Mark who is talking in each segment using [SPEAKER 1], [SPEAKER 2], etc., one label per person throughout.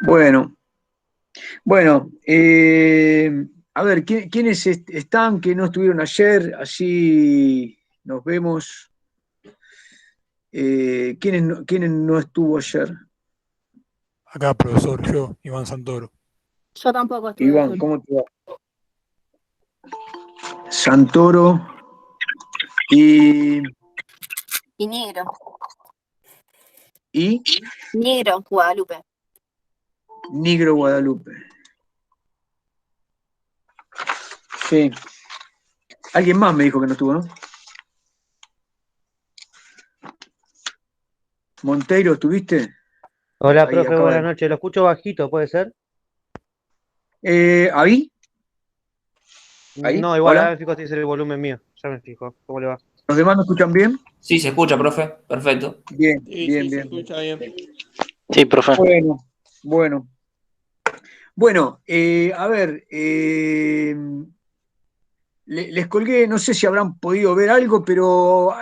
[SPEAKER 1] Bueno, bueno, a ver, ¿quiénes están que no estuvieron ayer? Así nos vemos. ¿Quiénes no estuvo ayer?
[SPEAKER 2] Acá, profesor, yo, Iván Santoro.
[SPEAKER 3] Yo tampoco estuve
[SPEAKER 1] Iván,
[SPEAKER 3] ayer.
[SPEAKER 1] ¿cómo te va? Santoro y,
[SPEAKER 3] Y negro.
[SPEAKER 1] y
[SPEAKER 3] Negro, Guadalupe.
[SPEAKER 1] Negro Guadalupe. Sí. Alguien más me dijo que no estuvo, ¿no? Monteiro, ¿estuviste?
[SPEAKER 4] Hola,
[SPEAKER 1] Ahí
[SPEAKER 4] profe,
[SPEAKER 1] acaba
[SPEAKER 4] buenas
[SPEAKER 1] de...
[SPEAKER 4] noches. Lo escucho bajito, ¿puede ser?
[SPEAKER 1] ¿Ahí? ¿Ahí?
[SPEAKER 4] No, igual,
[SPEAKER 1] ¿Hola?
[SPEAKER 4] ahora me fijo si es el volumen mío. Ya me fijo. ¿Cómo le va?
[SPEAKER 1] ¿Los demás me escuchan bien?
[SPEAKER 5] Sí, se escucha, profe. Perfecto.
[SPEAKER 1] Bien,
[SPEAKER 6] Sí,
[SPEAKER 1] bien,
[SPEAKER 6] sí, se
[SPEAKER 1] bien.
[SPEAKER 6] escucha bien.
[SPEAKER 7] Sí, profe.
[SPEAKER 1] Bueno, bueno. Bueno, a ver, les colgué, no sé si habrán podido ver algo, pero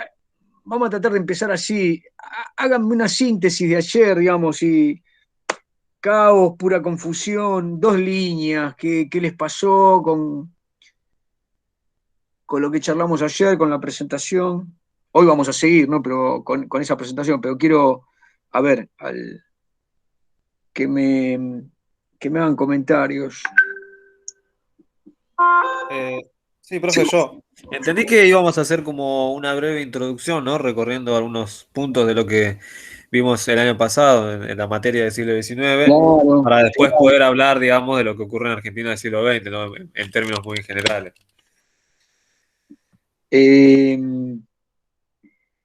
[SPEAKER 1] vamos a tratar de empezar así. Háganme una síntesis de ayer, digamos, y caos, pura confusión, dos líneas, qué les pasó con lo que charlamos ayer, con la presentación. Hoy vamos a seguir, ¿no? Pero con esa presentación, pero quiero, a ver, que me, que me hagan comentarios.
[SPEAKER 8] Sí, profe, yo entendí que íbamos a hacer como una breve introducción, ¿no? Recorriendo algunos puntos de lo que vimos el año pasado en la materia del siglo XIX,
[SPEAKER 1] Claro,
[SPEAKER 8] para después
[SPEAKER 1] claro.
[SPEAKER 8] poder hablar, digamos, de lo que ocurre en Argentina del siglo XX, ¿no? En términos muy generales.
[SPEAKER 1] Eh,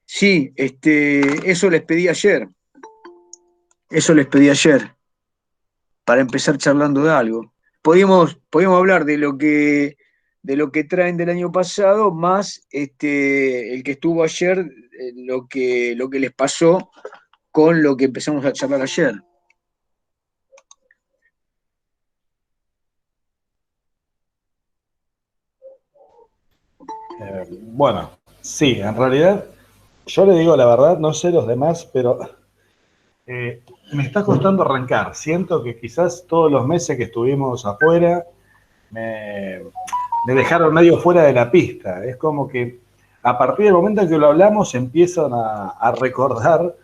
[SPEAKER 1] sí, eso les pedí ayer. Eso les pedí ayer, para empezar charlando de algo. Podíamos hablar de lo que traen del año pasado, más el que estuvo ayer, lo que les pasó con lo que empezamos a charlar ayer.
[SPEAKER 9] Bueno, sí, en realidad, yo le digo la verdad, no sé los demás, pero me está costando arrancar. Siento que quizás todos los meses que estuvimos afuera me, me dejaron medio fuera de la pista. Es como que a partir del momento en que lo hablamos empiezan a recordar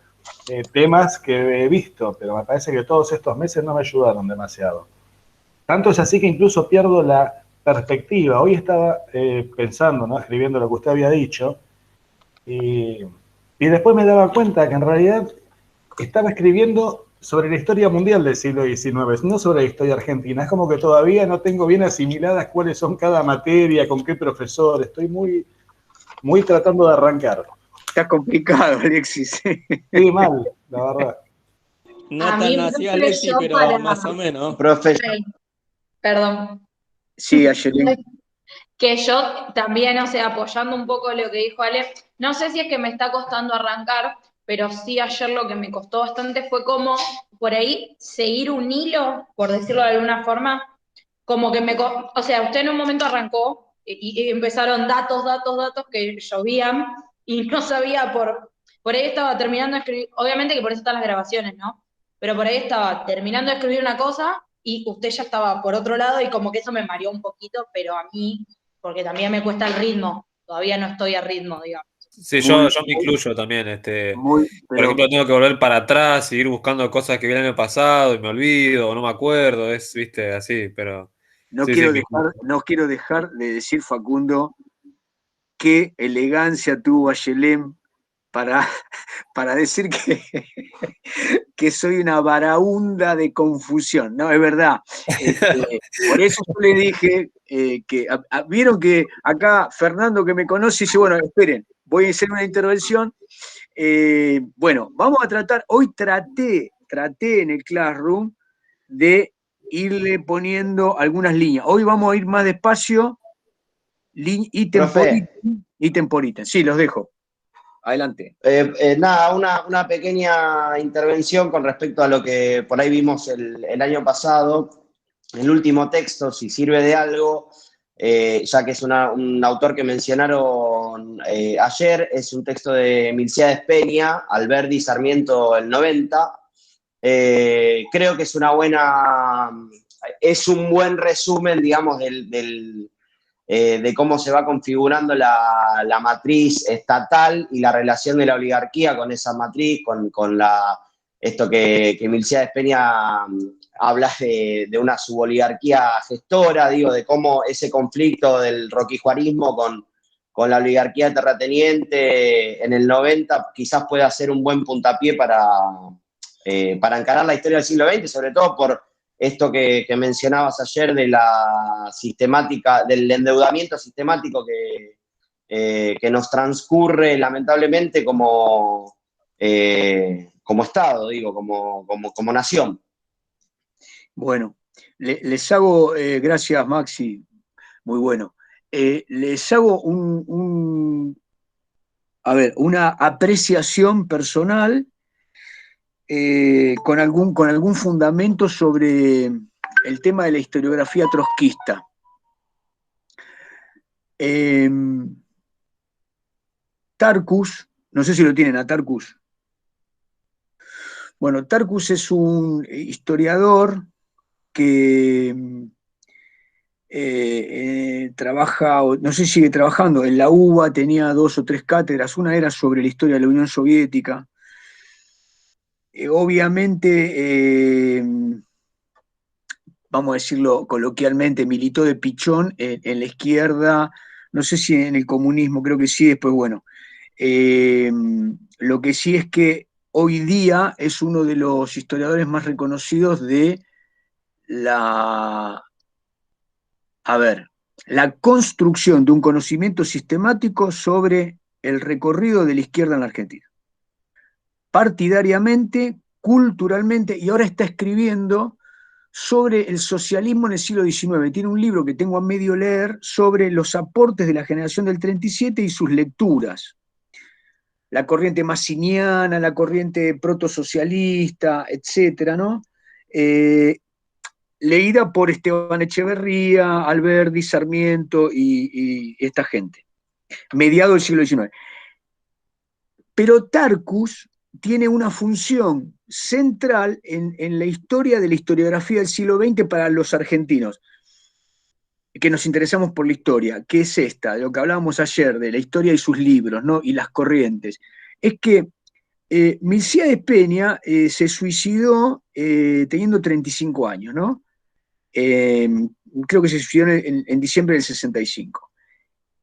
[SPEAKER 9] temas que he visto, pero me parece que todos estos meses no me ayudaron demasiado. Tanto es así que incluso pierdo la perspectiva. Hoy estaba pensando, ¿no? Escribiendo lo que usted había dicho, y, y después me daba cuenta que en realidad estaba escribiendo sobre la historia mundial del siglo XIX, no sobre la historia argentina. Es como que todavía no tengo bien asimiladas cuáles son cada materia, con qué profesor. Estoy muy, muy tratando de arrancar.
[SPEAKER 1] Está complicado, Alexis.
[SPEAKER 9] Sí, mal, la verdad.
[SPEAKER 6] No
[SPEAKER 10] A
[SPEAKER 6] tan
[SPEAKER 10] mí,
[SPEAKER 6] así,
[SPEAKER 10] profe,
[SPEAKER 6] Alexi,
[SPEAKER 10] yo
[SPEAKER 6] pero más o menos.
[SPEAKER 7] Profe,
[SPEAKER 10] Ay, perdón.
[SPEAKER 1] Sí, Ayelén.
[SPEAKER 10] Que yo también, o sea, apoyando un poco lo que dijo Ale, no sé si es que me está costando arrancar, pero sí ayer lo que me costó bastante fue como por ahí seguir un hilo, por decirlo de alguna forma, como que o sea, usted en un momento arrancó y empezaron datos, datos, datos que llovían y no sabía por ahí estaba terminando de escribir, obviamente que por eso están las grabaciones, ¿no? Pero por ahí estaba terminando de escribir una cosa y usted ya estaba por otro lado y como que eso me mareó un poquito, pero a mí, porque también me cuesta el ritmo, todavía no estoy a ritmo, digamos.
[SPEAKER 8] Sí,
[SPEAKER 1] Muy,
[SPEAKER 8] yo me incluyo también.
[SPEAKER 1] muy,
[SPEAKER 8] Por
[SPEAKER 1] pero
[SPEAKER 8] ejemplo, tengo que volver para atrás y ir buscando cosas que vi el año pasado y me olvido o no me acuerdo, viste, así, pero
[SPEAKER 1] no
[SPEAKER 8] sí, sí,
[SPEAKER 1] quiero
[SPEAKER 8] me
[SPEAKER 1] dejar,
[SPEAKER 8] incluyo.
[SPEAKER 1] no quiero dejar de decir, Facundo, qué elegancia tuvo Ayelén para, para decir que soy una varaunda de confusión. No, es verdad. Por eso yo le dije vieron que acá Fernando, que me conoce, dice, bueno, esperen, voy a hacer una intervención. Bueno, vamos a tratar, hoy traté en el Classroom de irle poniendo algunas líneas. Hoy vamos a ir más despacio, ítem por
[SPEAKER 7] profe,
[SPEAKER 1] ítem por ítem. Sí, los dejo. Adelante.
[SPEAKER 7] nada, una pequeña intervención con respecto a lo que por ahí vimos el año pasado. El último texto, si sirve de algo, ya que es un autor que mencionaron ayer, es un texto de Milcíades Peña, Alberdi Sarmiento el 90. creo que es un buen resumen, digamos, de cómo se va configurando la matriz estatal y la relación de la oligarquía con esa matriz, con esto que Milciades Peña habla de una suboligarquía gestora, digo, de cómo ese conflicto del roquijuarismo con la oligarquía terrateniente en el 90 quizás pueda ser un buen puntapié para encarar la historia del siglo XX, sobre todo por esto que mencionabas ayer de la sistemática, del endeudamiento sistemático que nos transcurre lamentablemente como Estado, digo, como nación.
[SPEAKER 1] Bueno, les hago, gracias Maxi, muy bueno. Les hago una apreciación personal con algún fundamento sobre el tema de la historiografía trotskista. Tarkus, no sé si lo tienen a Tarkus. Bueno, Tarkus es un historiador que trabaja, no sé si sigue trabajando, en la UBA tenía 2 o 3 cátedras, una era sobre la historia de la Unión Soviética. Obviamente, vamos a decirlo coloquialmente, militó de pichón en la izquierda, no sé si en el comunismo, creo que sí, después bueno. Lo que sí es que hoy día es uno de los historiadores más reconocidos de la construcción de un conocimiento sistemático sobre el recorrido de la izquierda en la Argentina. Partidariamente, culturalmente, y ahora está escribiendo sobre el socialismo en el siglo XIX. Tiene un libro que tengo a medio leer sobre los aportes de la generación del 37 y sus lecturas. La corriente massiniana, la corriente protosocialista, etcétera, ¿no? Leída por Esteban Echeverría, Alberdi, Sarmiento y esta gente, mediado del siglo XIX. Pero Tarkus tiene una función central en la historia de la historiografía del siglo XX para los argentinos, que nos interesamos por la historia, que es esta, de lo que hablábamos ayer, de la historia y sus libros, ¿no? Y las corrientes. Es que Milciades Peña se suicidó teniendo 35 años, ¿no? Creo que se suicidó en diciembre del 65.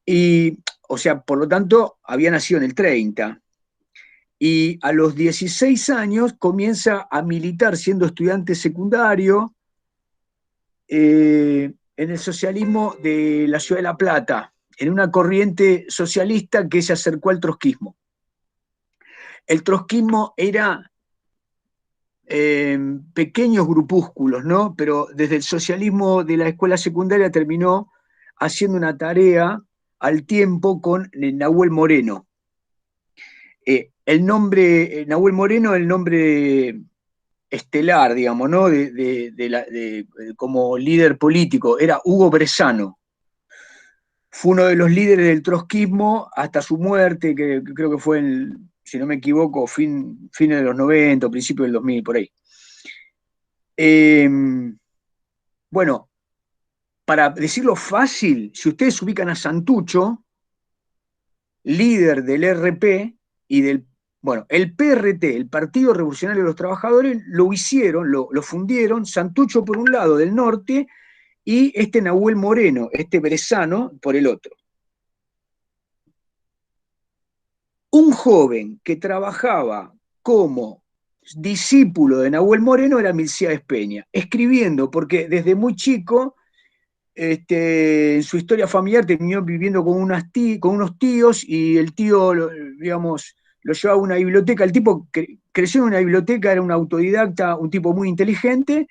[SPEAKER 1] Y, o sea, por lo tanto, había nacido en el 30. Y a los 16 años comienza a militar siendo estudiante secundario en el socialismo de la ciudad de La Plata, en una corriente socialista que se acercó al trotskismo. El trotskismo era pequeños grupúsculos, ¿no? Pero desde el socialismo de la escuela secundaria terminó haciendo una tarea al tiempo con Nahuel Moreno. El nombre, Nahuel Moreno, el nombre estelar, digamos, ¿no? Como líder político, era Hugo Bressano. Fue uno de los líderes del trotskismo hasta su muerte, que creo que fue, si no me equivoco, fines de los 90, principios del 2000, por ahí. Bueno, para decirlo fácil, si ustedes ubican a Santucho, líder del RP y del, bueno, el PRT, el Partido Revolucionario de los Trabajadores, lo hicieron, lo fundieron, Santucho por un lado del norte, y Nahuel Moreno, Bressano, por el otro. Un joven que trabajaba como discípulo de Nahuel Moreno era Milciades Peña, escribiendo, porque desde muy chico, en su historia familiar terminó viviendo con unos tíos, y el tío, digamos, lo llevaba a una biblioteca. El tipo creció en una biblioteca, era un autodidacta, un tipo muy inteligente,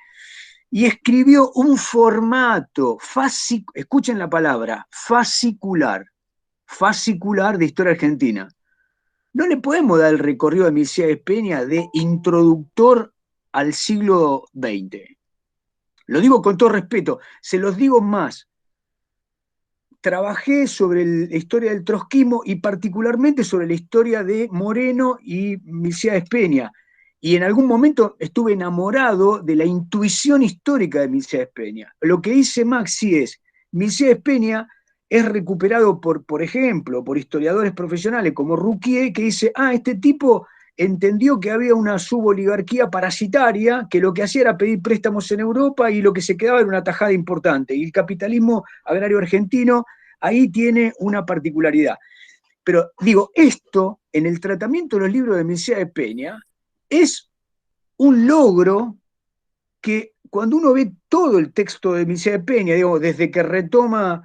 [SPEAKER 1] y escribió un formato, escuchen la palabra, fascicular de historia argentina. No le podemos dar el recorrido de Milciades Peña de introductor al siglo XX. Lo digo con todo respeto, se los digo más. Trabajé sobre la historia del trotskismo y particularmente sobre la historia de Moreno y Milciades Peña. y en algún momento estuve enamorado de la intuición histórica de Milcea Espeña. Lo que dice Maxi es, Milcea Espeña es recuperado por ejemplo, por historiadores profesionales como Rouquier, que dice, este tipo entendió que había una suboligarquía parasitaria, que lo que hacía era pedir préstamos en Europa y lo que se quedaba era una tajada importante. Y el capitalismo agrario argentino ahí tiene una particularidad. Pero digo, esto, en el tratamiento de los libros de Milcea Espeña, es un logro que cuando uno ve todo el texto de Milcea Espeña, digo, desde que retoma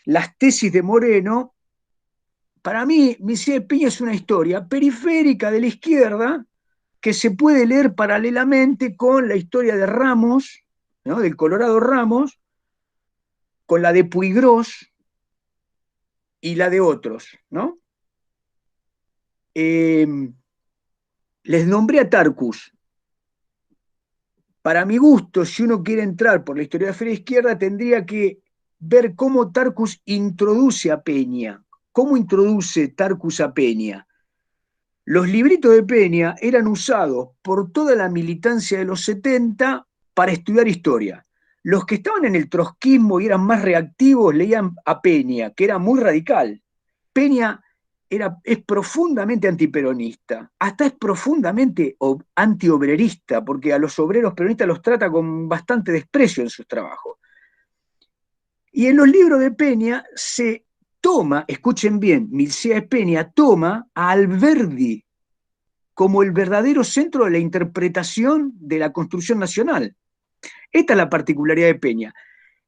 [SPEAKER 1] las tesis de Moreno, para mí Milcea Espeña es una historia periférica de la izquierda que se puede leer paralelamente con la historia de Ramos, ¿no? Del Colorado Ramos, con la de Puiggrós y la de otros, ¿no? Les nombré a Tarcus. Para mi gusto, si uno quiere entrar por la historiografía de la izquierda, tendría que ver cómo Tarcus introduce a Peña. ¿Cómo introduce Tarcus a Peña? Los libritos de Peña eran usados por toda la militancia de los 70 para estudiar historia. Los que estaban en el trotskismo y eran más reactivos leían a Peña, que era muy radical. Peña es profundamente antiperonista, hasta es profundamente antiobrerista, porque a los obreros peronistas los trata con bastante desprecio en sus trabajos. Y en los libros de Peña se toma, escuchen bien, Milcea Espeña toma a Alberdi como el verdadero centro de la interpretación de la construcción nacional. Esta es la particularidad de Peña.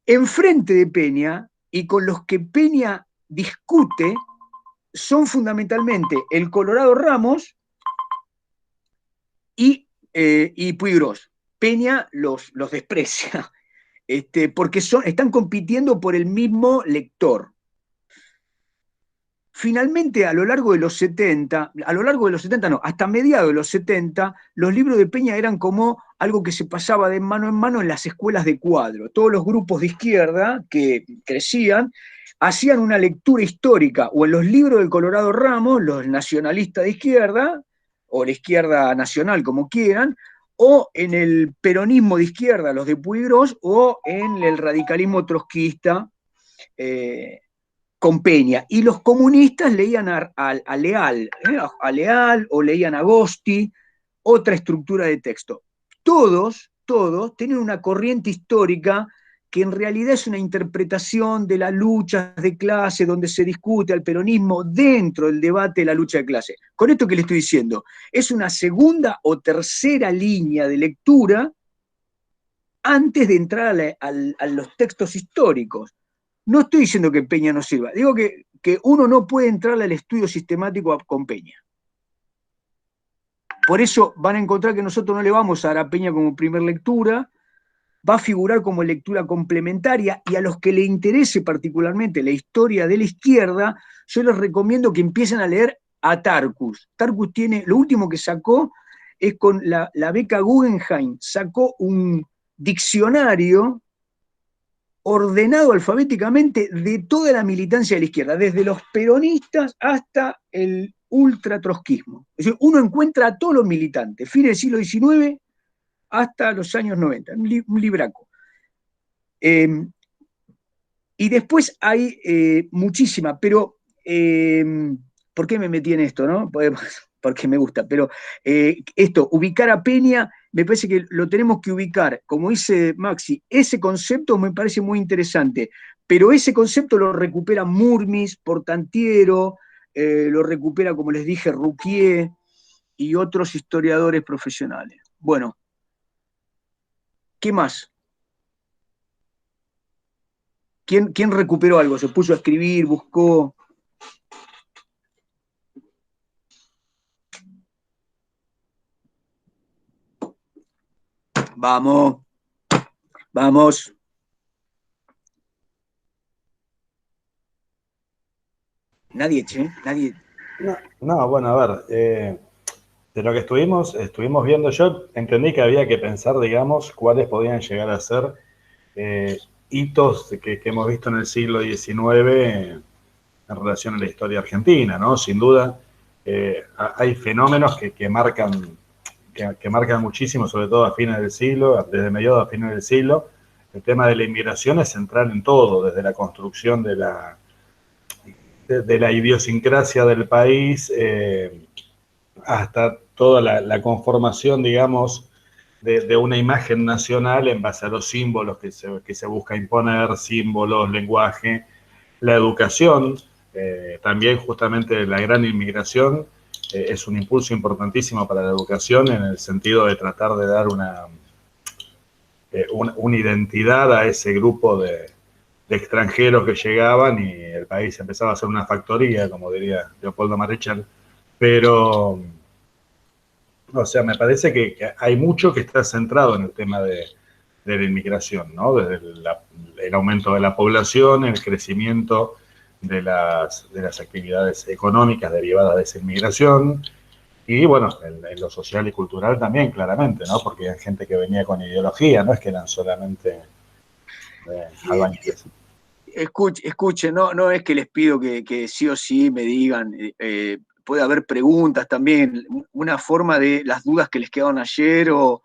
[SPEAKER 1] Enfrente de Peña, y con los que Peña discute, son fundamentalmente el Colorado Ramos y Puiggrós. Peña los desprecia, porque están compitiendo por el mismo lector. Finalmente, a lo largo de los 70, hasta mediados de los 70, los libros de Peña eran como algo que se pasaba de mano en mano en las escuelas de cuadro. Todos los grupos de izquierda que crecían hacían una lectura histórica, o en los libros del Colorado Ramos, los nacionalistas de izquierda, o la izquierda nacional, como quieran, o en el peronismo de izquierda, los de Puiggrós, o en el radicalismo trotskista, con Peña. Y los comunistas leían a Leal, o leían a Agosti, otra estructura de texto. Todos tienen una corriente histórica que en realidad es una interpretación de las luchas de clase, donde se discute al peronismo dentro del debate de la lucha de clase. Con esto que le estoy diciendo, es una segunda o tercera línea de lectura antes de entrar a los textos históricos. No estoy diciendo que Peña no sirva, digo que uno no puede entrar al estudio sistemático con Peña. Por eso van a encontrar que nosotros no le vamos a dar a Peña como primer lectura, va a figurar como lectura complementaria, y a los que le interese particularmente la historia de la izquierda, yo les recomiendo que empiecen a leer a Tarcus. Tarcus tiene, lo último que sacó es con la beca Guggenheim, sacó un diccionario ordenado alfabéticamente de toda la militancia de la izquierda, desde los peronistas hasta el ultratrotskismo. Es decir, uno encuentra a todos los militantes, fines del siglo XIX hasta los años 90, un libraco. Y después hay muchísima, pero ¿por qué me metí en esto, no? Porque me gusta, pero ubicar a Peña, me parece que lo tenemos que ubicar, como dice Maxi, ese concepto me parece muy interesante, pero ese concepto lo recupera Murmis, Portantiero, lo recupera, como les dije, Rouquier y otros historiadores profesionales. Bueno, ¿qué más? ¿Quién recuperó algo? ¿Se puso a escribir, buscó? Vamos. Nadie.
[SPEAKER 9] No, bueno, a ver, de lo que estuvimos viendo, yo entendí que había que pensar, digamos, cuáles podían llegar a ser hitos que hemos visto en el siglo XIX en relación a la historia argentina, ¿no? Sin duda, hay fenómenos que marcan que marcan muchísimo, sobre todo a fines del siglo, desde mediados a fines del siglo. El tema de la inmigración es central en todo, desde la construcción de la idiosincrasia del país hasta toda la conformación, digamos, de una imagen nacional en base a los símbolos que se busca imponer, símbolos, lenguaje, la educación, también justamente la gran inmigración es un impulso importantísimo para la educación en el sentido de tratar de dar una identidad a ese grupo de extranjeros que llegaban y el país empezaba a ser una factoría, como diría Leopoldo Marechal. Pero, o sea, me parece que hay mucho que está centrado en el tema de la inmigración, ¿no? Desde el aumento de la población, el crecimiento de las actividades económicas derivadas de esa inmigración, y bueno, en lo social y cultural también, claramente, ¿no? Porque hay gente que venía con ideología, no es que eran solamente albañiles.
[SPEAKER 1] Escuchen, no es que les pido que sí o sí me digan, puede haber preguntas también, una forma de las dudas que les quedaron ayer o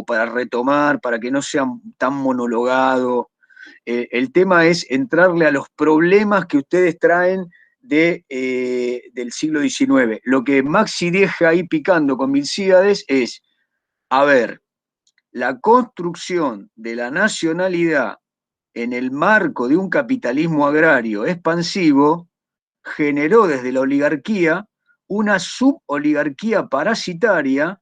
[SPEAKER 1] para retomar, para que no sean tan monologado. El tema es entrarle a los problemas que ustedes traen del siglo XIX. Lo que Maxi deja ahí picando con Milcíades es, a ver, la construcción de la nacionalidad en el marco de un capitalismo agrario expansivo generó desde la oligarquía una suboligarquía parasitaria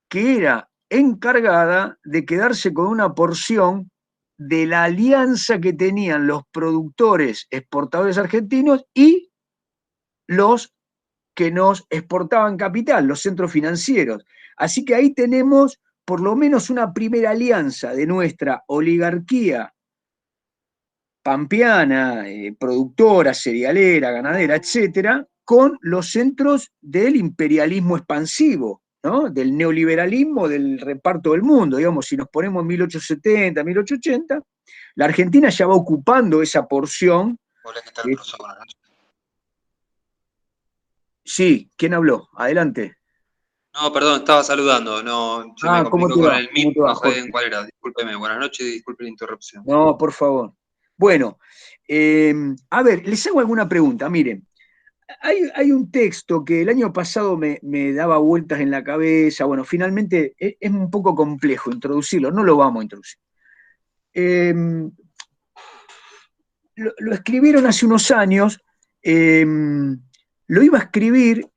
[SPEAKER 1] que era encargada de quedarse con una porción de la alianza que tenían los productores exportadores argentinos y los que nos exportaban capital, los centros financieros. Así que ahí tenemos por lo menos una primera alianza de nuestra oligarquía pampeana, productora, cerealera, ganadera, etcétera, con los centros del imperialismo expansivo, ¿no? Del neoliberalismo, del reparto del mundo. Digamos, si nos ponemos en 1870, 1880, la Argentina ya va ocupando esa porción.
[SPEAKER 11] Hola, ¿qué tal, profesor? Buenas noches.
[SPEAKER 1] Sí, ¿quién habló? Adelante.
[SPEAKER 11] No, perdón, estaba saludando. No, se me
[SPEAKER 1] ¿Cómo
[SPEAKER 11] complicó
[SPEAKER 1] te
[SPEAKER 11] con
[SPEAKER 1] va?
[SPEAKER 11] el
[SPEAKER 1] ¿Cómo
[SPEAKER 11] Meet,
[SPEAKER 1] te va,
[SPEAKER 11] no sabía
[SPEAKER 1] Jorge?
[SPEAKER 11] en cuál era. Discúlpeme, buenas noches y disculpe la interrupción.
[SPEAKER 1] No, por favor. Bueno, a ver, les hago alguna pregunta. Miren, hay un texto que el año pasado me daba vueltas en la cabeza. Bueno, finalmente es un poco complejo introducirlo, no lo vamos a introducir. Lo escribieron hace unos años, lo iba a escribir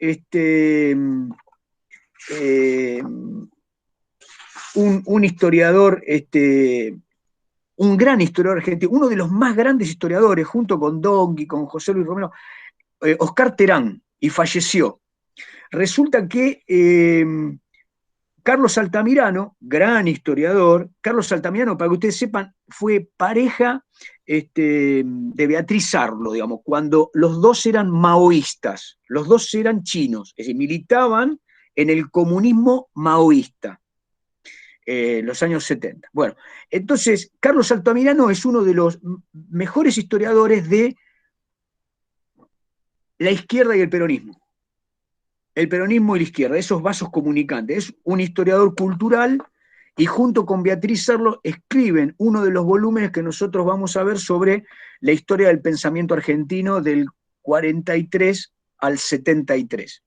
[SPEAKER 1] un historiador, un gran historiador argentino, uno de los más grandes historiadores, junto con Donkey, con José Luis Romero, Oscar Terán, y falleció. Resulta que Carlos Altamirano, gran historiador, Carlos Altamirano, para que ustedes sepan, fue pareja de Beatriz Arlo, digamos, cuando los dos eran maoístas, los dos eran chinos, es decir, militaban en el comunismo maoísta. Los años 70. Bueno, entonces, Carlos Altamirano es uno de los mejores historiadores de la izquierda y el peronismo. El peronismo y la izquierda, esos vasos comunicantes. Es un historiador cultural y junto con Beatriz Arlo escriben uno de los volúmenes que nosotros vamos a ver sobre la historia del pensamiento argentino del 43 al 73.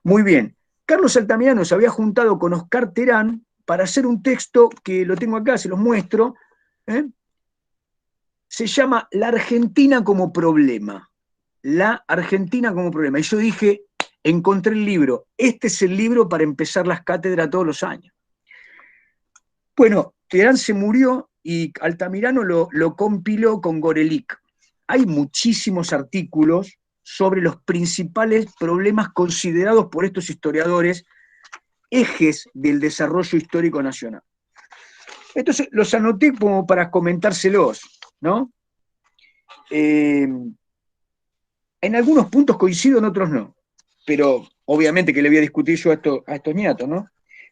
[SPEAKER 1] Muy bien. Carlos Altamirano se había juntado con Oscar Terán para hacer un texto que lo tengo acá, se los muestro, se llama La Argentina como problema. La Argentina como problema. Y yo dije, encontré el libro, este es el libro para empezar las cátedras todos los años. Bueno, Terán se murió y Altamirano lo compiló con Gorelick. Hay muchísimos artículos sobre los principales problemas considerados por estos historiadores ejes del desarrollo histórico nacional. Entonces, los anoté como para comentárselos, ¿no? En algunos puntos coincido, en otros no. Pero, obviamente que le voy a discutir yo a estos ñatos, ¿no?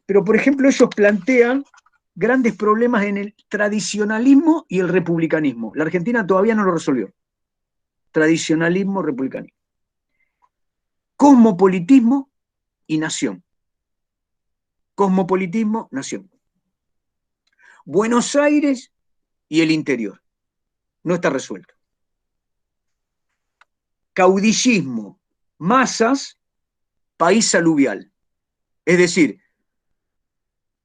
[SPEAKER 1] Pero, por ejemplo, ellos plantean grandes problemas en el tradicionalismo y el republicanismo. La Argentina todavía no lo resolvió. Tradicionalismo, republicanismo. Cosmopolitismo y nación. cosmopolitismo, nación. Buenos Aires y el interior. No está resuelto. Caudillismo, masas, país aluvial. Es decir,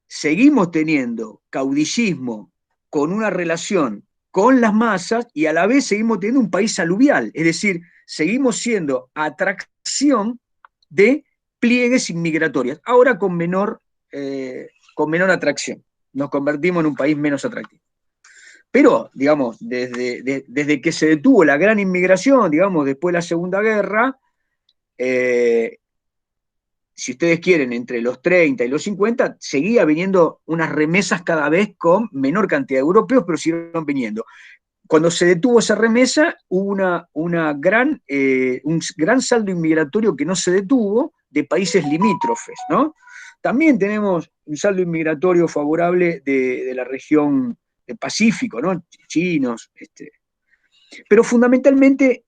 [SPEAKER 1] seguimos teniendo caudillismo con una relación con las masas y a la vez seguimos teniendo un país aluvial. Es decir, seguimos siendo atracción de pliegues inmigratorias, ahora con menor atracción. Nos convertimos en un país menos atractivo. Pero, digamos, desde que se detuvo la gran inmigración, digamos, después de la Segunda Guerra, si ustedes quieren, entre los 30 y los 50, seguía viniendo unas remesas cada vez con menor cantidad de europeos, pero siguieron viniendo. Cuando se detuvo esa remesa, hubo un gran saldo inmigratorio que no se detuvo de países limítrofes, ¿no? También tenemos un saldo inmigratorio favorable de la región del Pacífico, ¿no? Chinos. Pero fundamentalmente,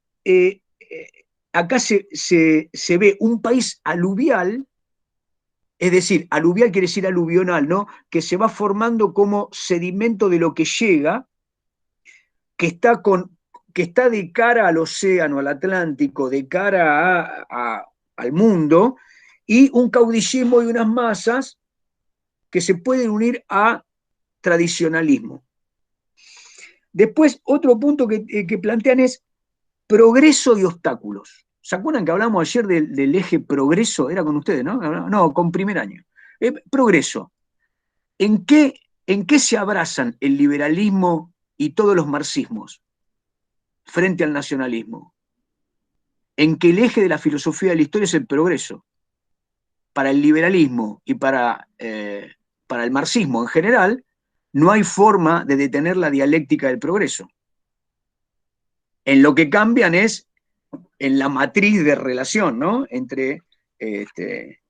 [SPEAKER 1] acá se ve un país aluvial, es decir, aluvial quiere decir aluvional, ¿no? Que se va formando como sedimento de lo que llega, que está de cara al océano, al Atlántico, de cara al mundo, y un caudillismo y unas masas que se pueden unir a tradicionalismo. Después, otro punto que plantean es progreso y obstáculos. ¿Se acuerdan que hablamos ayer del eje progreso? Era con ustedes, ¿no? No, con primer año. Progreso. ¿En qué se abrazan el liberalismo y todos los marxismos frente al nacionalismo? En que el eje de la filosofía de la historia es el progreso. Para el liberalismo y para el marxismo en general, no hay forma de detener la dialéctica del progreso. En lo que cambian es en la matriz de relación, ¿no? Entre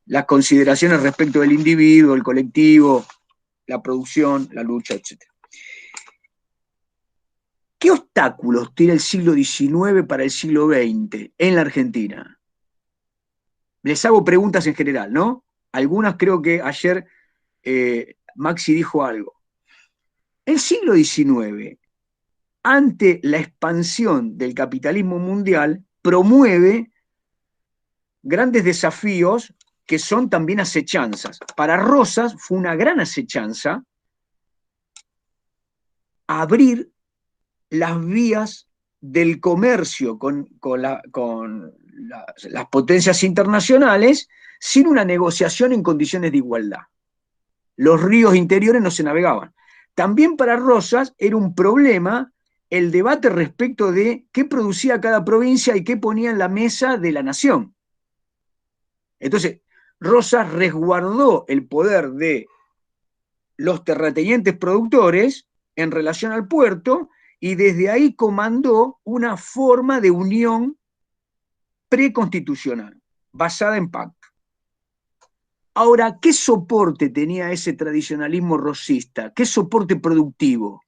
[SPEAKER 1] las consideraciones respecto del individuo, el colectivo, la producción, la lucha, etc. ¿Qué obstáculos tiene el siglo XIX para el siglo XX en la Argentina? Les hago preguntas en general, ¿no? Algunas creo que ayer Maxi dijo algo. El siglo XIX, ante la expansión del capitalismo mundial, promueve grandes desafíos que son también acechanzas. Para Rosas fue una gran acechanza abrir las vías del comercio con las potencias internacionales sin una negociación en condiciones de igualdad. Los ríos interiores no se navegaban. También para Rosas era un problema el debate respecto de qué producía cada provincia y qué ponía en la mesa de la nación. Entonces, Rosas resguardó el poder de los terratenientes productores en relación al puerto y desde ahí comandó una forma de unión preconstitucional, basada en pacto. Ahora, ¿qué soporte tenía ese tradicionalismo rosista? ¿Qué soporte productivo?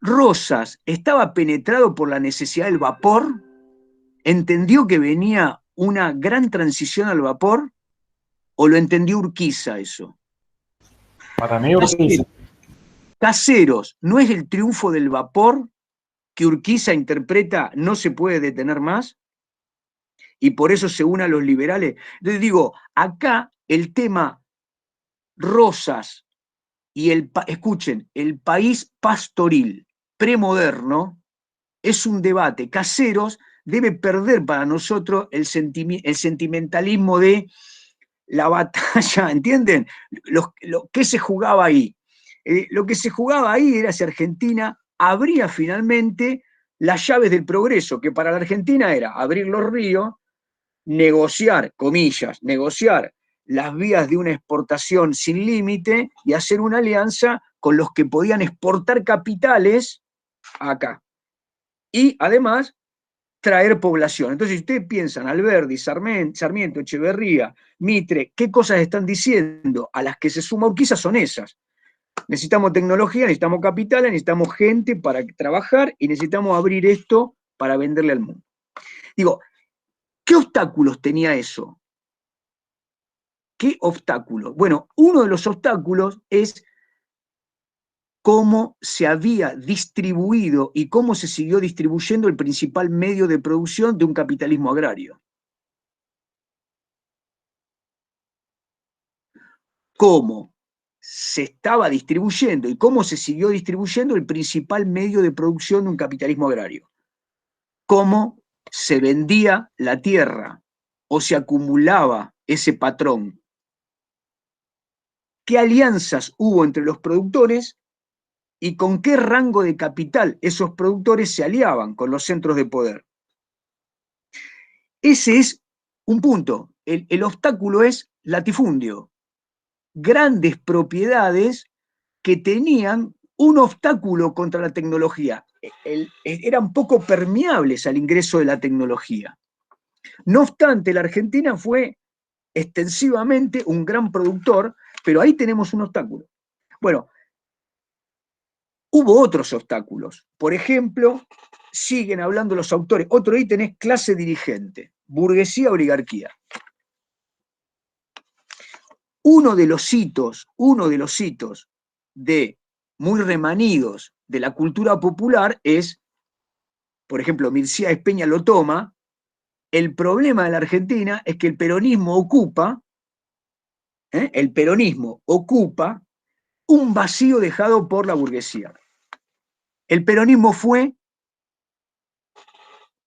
[SPEAKER 1] Rosas estaba penetrado por la necesidad del vapor, entendió que venía una gran transición al vapor, o lo entendió Urquiza eso.
[SPEAKER 9] Para mí Urquiza.
[SPEAKER 1] Caseros, ¿no es el triunfo del vapor que Urquiza interpreta no se puede detener más? Y por eso se une a los liberales. Entonces digo, acá el tema Rosas y escuchen, el país pastoril premoderno es un debate. Caseros debe perder para nosotros el sentimentalismo de la batalla, ¿entienden? Lo que se jugaba ahí. Lo que se jugaba ahí era si Argentina abría finalmente las llaves del progreso, que para la Argentina era abrir los ríos, negociar, comillas, negociar las vías de una exportación sin límite y hacer una alianza con los que podían exportar capitales acá. Y además traer población. Entonces, si ustedes piensan, Alberdi, Sarmiento, Echeverría, Mitre, ¿qué cosas están diciendo? A las que se suma Urquiza son esas. Necesitamos tecnología, necesitamos capitales, necesitamos gente para trabajar y necesitamos abrir esto para venderle al mundo. Digo, ¿qué obstáculos tenía eso? ¿Qué obstáculos? Bueno, uno de los obstáculos es cómo se había distribuido y cómo se siguió distribuyendo el principal medio de producción de un capitalismo agrario. Cómo se estaba distribuyendo y cómo se siguió distribuyendo el principal medio de producción de un capitalismo agrario. Cómo se vendía la tierra o se acumulaba ese patrón. ¿Qué alianzas hubo entre los productores y con qué rango de capital esos productores se aliaban con los centros de poder? Ese es un punto. El obstáculo es latifundio. Grandes propiedades que tenían un obstáculo contra la tecnología. Eran poco permeables al ingreso de la tecnología. No obstante, la Argentina fue extensivamente un gran productor, pero ahí tenemos un obstáculo. Bueno, hubo otros obstáculos. Por ejemplo, siguen hablando los autores. Otro ítem es clase dirigente, burguesía, oligarquía. Uno de los hitos de muy remanidos de la cultura popular es, por ejemplo, Mircea Espeña lo toma. El problema de la Argentina es que el peronismo ocupa un vacío dejado por la burguesía. El peronismo fue,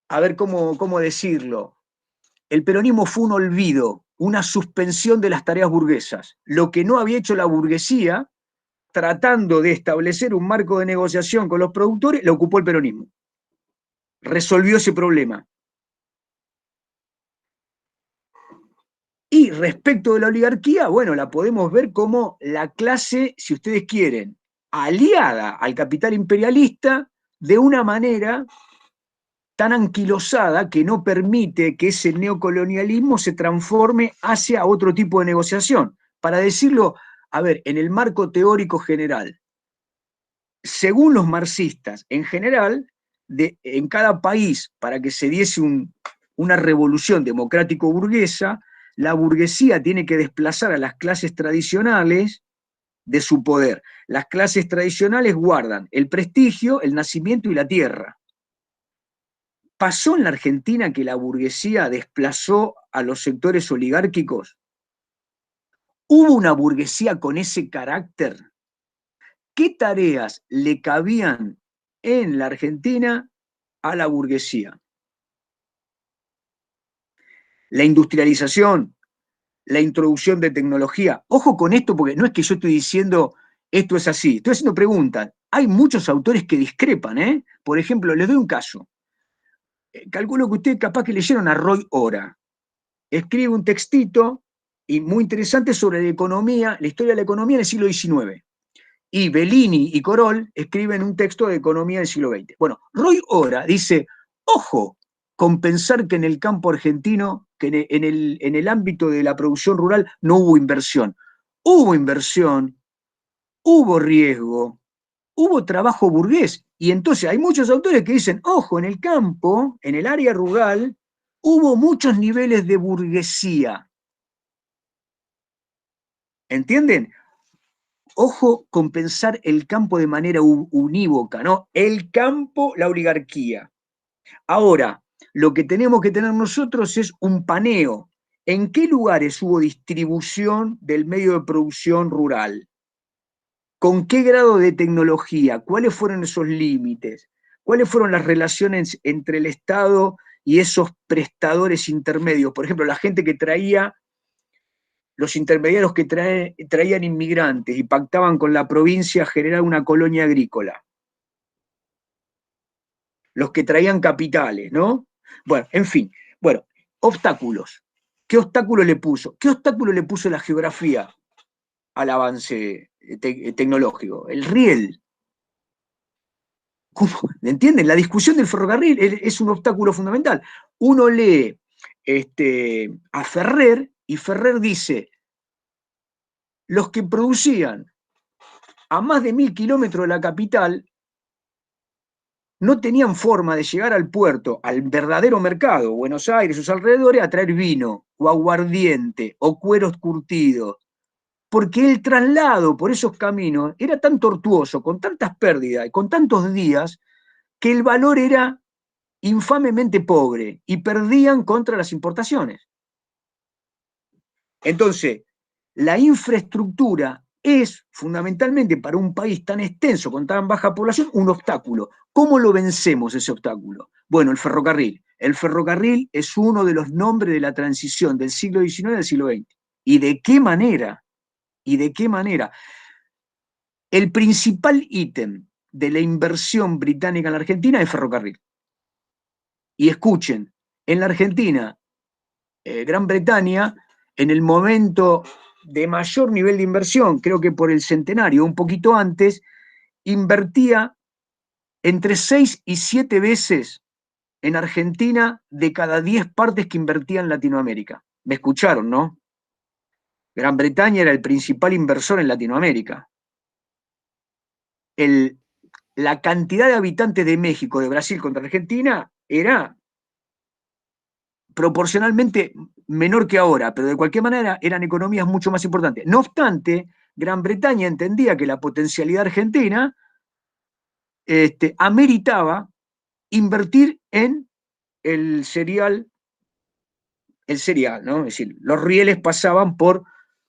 [SPEAKER 1] a ver cómo decirlo, el peronismo fue un olvido, una suspensión de las tareas burguesas. Lo que no había hecho la burguesía, tratando de establecer un marco de negociación con los productores, lo ocupó el peronismo. Resolvió ese problema. Y respecto de la oligarquía, bueno, la podemos ver como la clase, si ustedes quieren, aliada al capital imperialista de una manera tan anquilosada que no permite que ese neocolonialismo se transforme hacia otro tipo de negociación. Para decirlo, a ver, en el marco teórico general, según los marxistas, en general, en cada país, para que se diese una revolución democrático-burguesa, la burguesía tiene que desplazar a las clases tradicionales de su poder. Las clases tradicionales guardan el prestigio, el nacimiento y la tierra. ¿Pasó en la Argentina que la burguesía desplazó a los sectores oligárquicos? ¿Hubo una burguesía con ese carácter? ¿Qué tareas le cabían en la Argentina a la burguesía? La industrialización, la introducción de tecnología. Ojo con esto, porque no es que yo estoy diciendo esto es así, estoy haciendo preguntas. Hay muchos autores que discrepan, ¿eh? Por ejemplo, les doy un caso. Calculo que ustedes capaz que leyeron a Roy Ora. Escribe un textito y muy interesante sobre la economía, la historia de la economía en el siglo XIX. Y Bellini y Corol escriben un texto de economía del siglo XX. Bueno, Roy Ora dice, ojo con pensar que en el campo argentino, que en el ámbito de la producción rural no hubo inversión. Hubo inversión, hubo riesgo, hubo trabajo burgués. Y entonces hay muchos autores que dicen, ojo, en el campo, en el área rural, hubo muchos niveles de burguesía. ¿Entienden? Ojo con pensar el campo de manera unívoca, ¿no? El campo, la oligarquía. Ahora, lo que tenemos que tener nosotros es un paneo. ¿En qué lugares hubo distribución del medio de producción rural? ¿Con qué grado de tecnología? ¿Cuáles fueron esos límites? ¿Cuáles fueron las relaciones entre el Estado y esos prestadores intermedios? Por ejemplo, la gente que traía, los intermediarios que traían inmigrantes y pactaban con la provincia a generar una colonia agrícola. Los que traían capitales, ¿no? Bueno, en fin. Bueno, obstáculos. ¿Qué obstáculo le puso? ¿Qué obstáculo le puso la geografía al avance tecnológico? El riel. ¿Cómo? ¿Entienden? La discusión del ferrocarril es un obstáculo fundamental. Uno lee a Ferrer y Ferrer dice, los que producían a más de 1000 kilómetros de la capital no tenían forma de llegar al puerto, al verdadero mercado, Buenos Aires, sus alrededores, a traer vino, o aguardiente, o cueros curtidos, porque el traslado por esos caminos era tan tortuoso, con tantas pérdidas y con tantos días, que el valor era infamemente pobre y perdían contra las importaciones. Entonces, la infraestructura es fundamentalmente para un país tan extenso, con tan baja población, un obstáculo. ¿Cómo lo vencemos ese obstáculo? Bueno, el ferrocarril. El ferrocarril es uno de los nombres de la transición del siglo XIX al siglo XX. ¿Y de qué manera? ¿Y de qué manera? El principal ítem de la inversión británica en la Argentina es ferrocarril. Y escuchen, en la Argentina, Gran Bretaña, en el momento de mayor nivel de inversión, creo que por el centenario, un poquito antes, invertía entre 6 y 7 veces en Argentina de cada 10 partes que invertía en Latinoamérica. ¿Me escucharon, no? Gran Bretaña era el principal inversor en Latinoamérica. La cantidad de habitantes de México, de Brasil contra Argentina, era proporcionalmente menor que ahora, pero de cualquier manera eran economías mucho más importantes. No obstante, Gran Bretaña entendía que la potencialidad argentina ameritaba invertir en el cereal, ¿no? Es decir, los rieles pasaban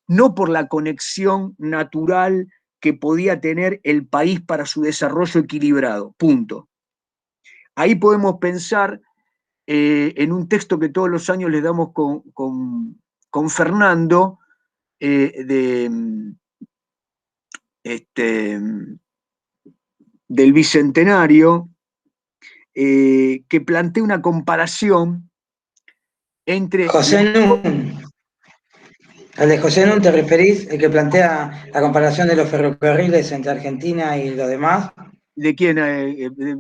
[SPEAKER 1] no por la conexión natural que podía tener el país para su desarrollo equilibrado, punto. Ahí podemos pensar en un texto que todos los años le damos con Fernando, del Bicentenario, que plantea una comparación entre...
[SPEAKER 12] José Nun. ¿Al de José Nun te referís? El que plantea la comparación de los ferrocarriles entre Argentina y los demás.
[SPEAKER 1] ¿De quién?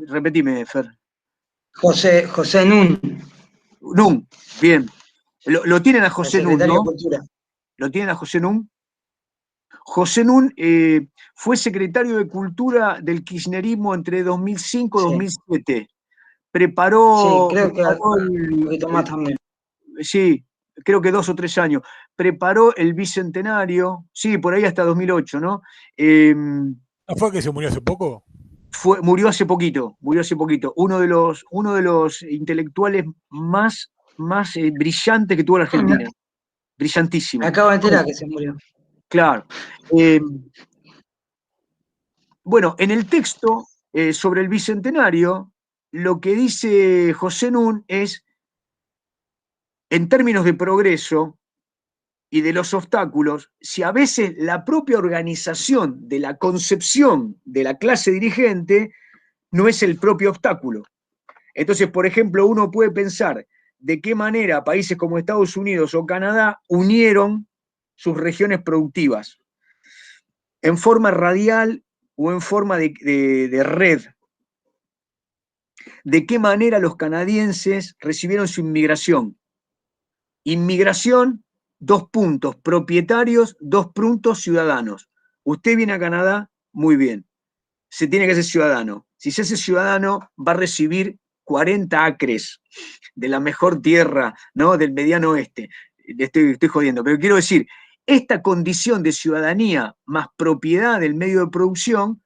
[SPEAKER 1] Repetime, Fer.
[SPEAKER 12] José Nun.
[SPEAKER 1] Nun, bien. Lo tienen a José Nun,
[SPEAKER 12] Secretario
[SPEAKER 1] ¿no?
[SPEAKER 12] de Cultura.
[SPEAKER 1] ¿Lo tienen a José Nun? José Nun fue secretario de Cultura del kirchnerismo entre 2005 y 2007. Preparó...
[SPEAKER 12] Sí, creo que un poquito más también.
[SPEAKER 1] Sí, creo que 2 o 3 años. Preparó el Bicentenario, sí, por ahí hasta 2008, ¿no?
[SPEAKER 2] ¿No fue que se murió hace poco?
[SPEAKER 1] Murió hace poquito. Uno de los intelectuales más brillantes que tuvo la Argentina. Brillantísimo.
[SPEAKER 12] Me acabo de enterar que se murió.
[SPEAKER 1] Claro. Bueno, en el texto sobre el Bicentenario, lo que dice José Nun es, en términos de progreso y de los obstáculos, si a veces la propia organización de la concepción de la clase dirigente no es el propio obstáculo. Entonces, por ejemplo, uno puede pensar de qué manera países como Estados Unidos o Canadá unieron sus regiones productivas, en forma radial o en forma de red. De qué manera los canadienses recibieron su inmigración. Inmigración, 2 puntos, propietarios, 2 puntos, ciudadanos. Usted viene a Canadá, muy bien. Se tiene que ser ciudadano. Si se hace ciudadano, va a recibir 40 acres de la mejor tierra, ¿no? Del mediano oeste. Estoy jodiendo, pero quiero decir, esta condición de ciudadanía más propiedad del medio de producción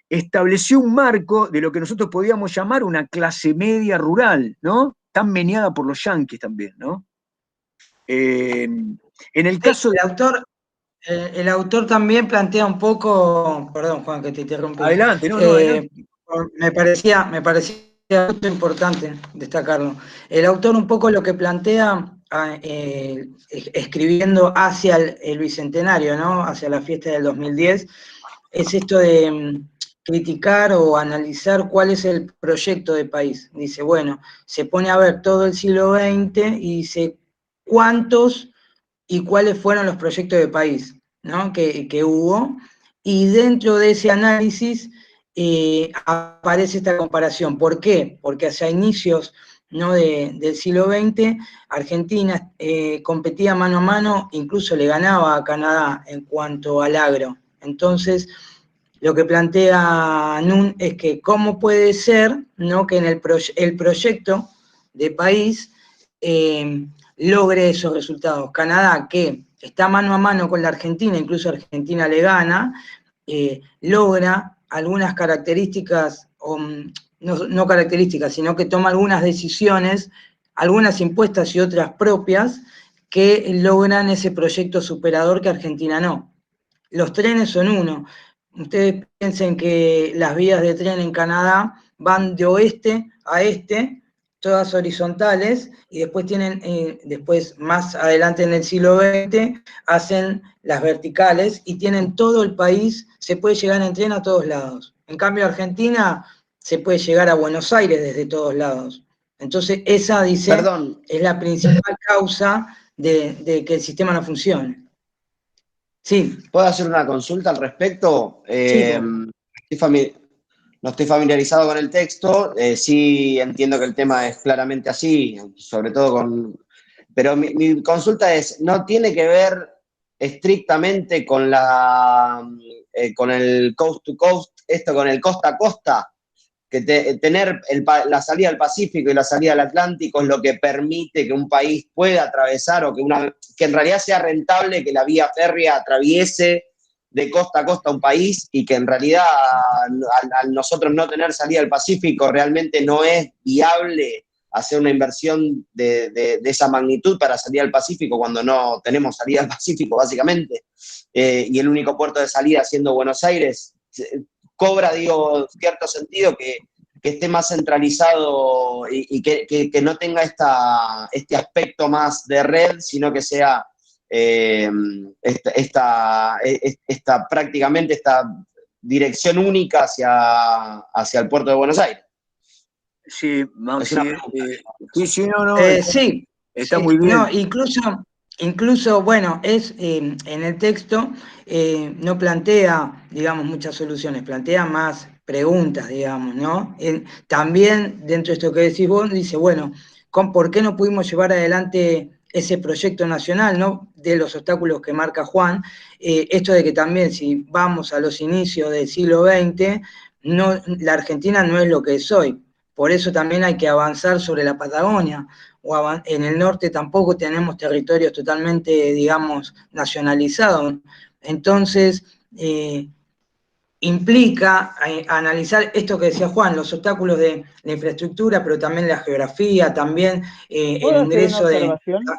[SPEAKER 1] estableció un marco de lo que nosotros podíamos llamar una clase media rural, ¿no? Tan meneada por los yanquis también, ¿no? En el caso
[SPEAKER 12] el autor también plantea un poco, perdón Juan que te interrumpí.
[SPEAKER 1] Adelante, no, adelante.
[SPEAKER 12] Me parecía muy importante destacarlo. El autor un poco lo que plantea, escribiendo hacia el Bicentenario, ¿no? Hacia la fiesta del 2010, es esto de criticar o analizar cuál es el proyecto de país. Dice, bueno, se pone a ver todo el siglo XX y dice cuántos y cuáles fueron los proyectos de país, ¿no? que hubo, y dentro de ese análisis aparece esta comparación. ¿Por qué? Porque hacia inicios, ¿no? del siglo XX, Argentina competía mano a mano, incluso le ganaba a Canadá en cuanto al agro. Entonces, lo que plantea Nun es que cómo puede ser, ¿no?, que en el proyecto de país logre esos resultados. Canadá, que está mano a mano con la Argentina, incluso Argentina le gana, logra algunas características, no características, sino que toma algunas decisiones, algunas impuestas y otras propias, que logran ese proyecto superador que Argentina no. Los trenes son uno. Ustedes piensen que las vías de tren en Canadá van de oeste a este, todas horizontales, y después tienen, después más adelante en el siglo XX, hacen las verticales y tienen todo el país, se puede llegar en tren a todos lados. En cambio, Argentina se puede llegar a Buenos Aires desde todos lados. Entonces, esa, dice, es la principal causa de que el sistema no funcione. Sí.
[SPEAKER 7] ¿Puedo hacer una consulta al respecto?
[SPEAKER 12] Sí.
[SPEAKER 7] No estoy familiarizado con el texto, sí entiendo que el tema es claramente así, sobre todo con... Pero mi consulta es, ¿no tiene que ver estrictamente con con el coast to coast, esto con el costa a costa? Que tener la salida al Pacífico y la salida al Atlántico es lo que permite que un país pueda atravesar o que en realidad sea rentable que la vía férrea atraviese de costa a costa un país, y que en realidad al nosotros no tener salida al Pacífico realmente no es viable hacer una inversión de esa magnitud para salir al Pacífico cuando no tenemos salida al Pacífico, básicamente, y el único puerto de salida siendo Buenos Aires. Cobra, digo, cierto sentido que esté más centralizado y que no tenga este aspecto más de red, sino que sea prácticamente esta dirección única hacia el puerto de Buenos Aires.
[SPEAKER 1] Sí,
[SPEAKER 7] Es una
[SPEAKER 1] sí, no,
[SPEAKER 12] sí,
[SPEAKER 1] está
[SPEAKER 12] sí,
[SPEAKER 1] muy bien.
[SPEAKER 12] No, incluso, bueno, en el texto no plantea, digamos, muchas soluciones, plantea más preguntas, digamos, ¿no? También, dentro de esto que decís vos, dice, bueno, ¿por qué no pudimos llevar adelante ese proyecto nacional, ¿no?, de los obstáculos que marca Juan? Esto de que también, si vamos a los inicios del siglo XX, la Argentina no es lo que es hoy. Por eso también hay que avanzar sobre la Patagonia. En el norte tampoco tenemos territorios totalmente, digamos, nacionalizados. Entonces, implica analizar esto que decía Juan, los obstáculos de la infraestructura, pero también la geografía, también el ingreso de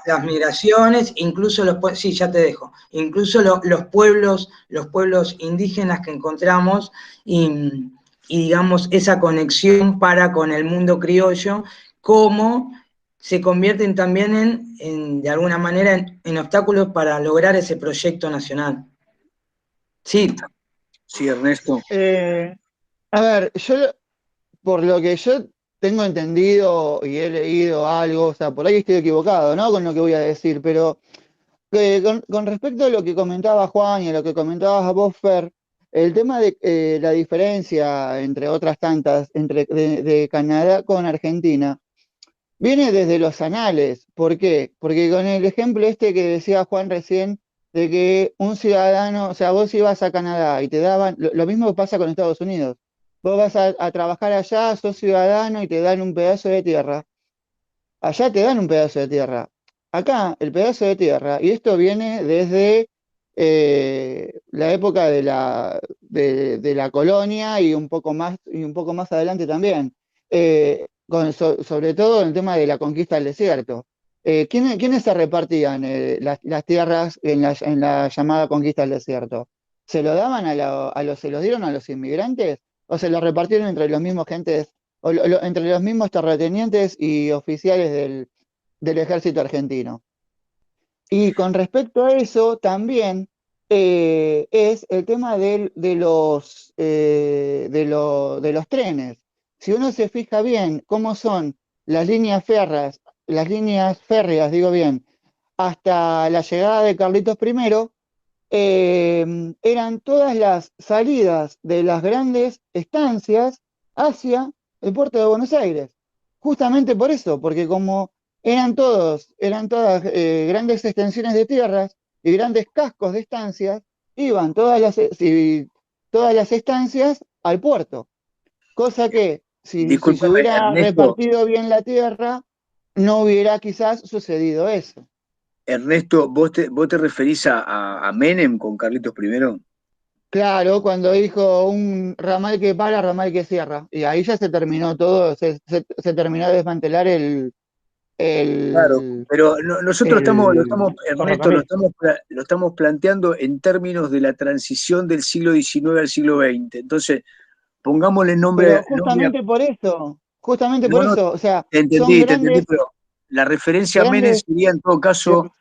[SPEAKER 12] las migraciones, incluso sí, ya te dejo, incluso los pueblos indígenas que encontramos y digamos, esa conexión con el mundo criollo, cómo se convierten también de alguna manera en obstáculos para lograr ese proyecto nacional. Sí.
[SPEAKER 1] Sí, Ernesto.
[SPEAKER 13] A ver, por lo que yo tengo entendido y he leído algo, o sea, por ahí estoy equivocado, ¿no?, con lo que voy a decir, pero con respecto a lo que comentaba Juan y a lo que comentabas vos, Fer, el tema de la diferencia, entre otras tantas, de Canadá con Argentina, viene desde los anales. ¿Por qué? Porque con el ejemplo este que decía Juan recién, de que un ciudadano, o sea, vos ibas a Canadá y te daban, lo mismo pasa con Estados Unidos. Vos vas a trabajar allá, sos ciudadano y te dan un pedazo de tierra. Allá te dan un pedazo de tierra. Acá, el pedazo de tierra, y esto viene desde la época de la colonia y un poco más adelante también. Sobre todo en el tema de la conquista del desierto. ¿Quiénes se repartían las tierras en la llamada conquista del desierto? ¿Se lo daban se los dieron a los inmigrantes? ¿O se lo repartieron entre los mismos gentes, entre los mismos terratenientes y oficiales del ejército argentino? Y con respecto a eso, también es el tema de los trenes. Si uno se fija bien cómo son las líneas férreas, digo bien, hasta la llegada de Carlitos I, eran todas las salidas de las grandes estancias hacia el puerto de Buenos Aires. Justamente por eso, porque como eran todas grandes extensiones de tierras y grandes cascos de estancias, iban todas todas las estancias al puerto. Cosa que si se
[SPEAKER 1] Discúlpame,
[SPEAKER 13] hubiera
[SPEAKER 1] Ernesto,
[SPEAKER 13] repartido bien la tierra, no hubiera quizás sucedido eso.
[SPEAKER 1] Ernesto, ¿vos te referís a Menem con Carlitos I?
[SPEAKER 13] Claro, cuando dijo un ramal que para, ramal que cierra. Y ahí ya se terminó todo, se terminó de desmantelar
[SPEAKER 1] Claro,
[SPEAKER 13] el,
[SPEAKER 1] pero nosotros
[SPEAKER 13] el
[SPEAKER 1] Ernesto,
[SPEAKER 13] ferrocarril.
[SPEAKER 1] lo estamos planteando en términos de la transición del siglo XIX al siglo XX. Entonces, pongámosle
[SPEAKER 13] Pero
[SPEAKER 1] nombre a...
[SPEAKER 13] justamente por
[SPEAKER 1] No, no,
[SPEAKER 13] eso, o sea,
[SPEAKER 1] te
[SPEAKER 13] son
[SPEAKER 1] entendí, pero la referencia a Menem
[SPEAKER 13] grandes,
[SPEAKER 1] sería en todo caso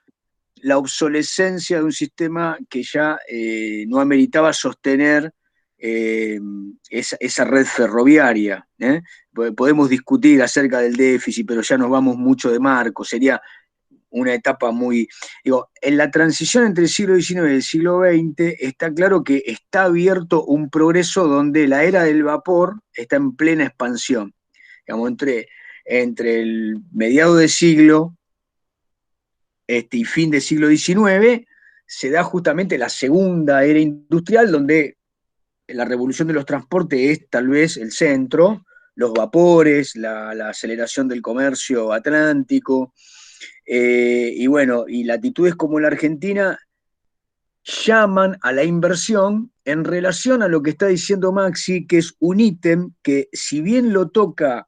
[SPEAKER 1] la obsolescencia de un sistema que ya no ameritaba sostener esa red ferroviaria. Podemos discutir acerca del déficit, pero ya nos vamos mucho de marco, sería una etapa muy... Digo, en la transición entre el siglo XIX y el siglo XX está claro que está abierto un progreso donde la era del vapor está en plena expansión. Digamos, entre el mediado de siglo y fin del siglo XIX, se da justamente la segunda era industrial, donde la revolución de los transportes es tal vez el centro, los vapores, la aceleración del comercio atlántico, y bueno, y latitudes como la Argentina llaman a la inversión en relación a lo que está diciendo Maxi, que es un ítem que, si bien lo toca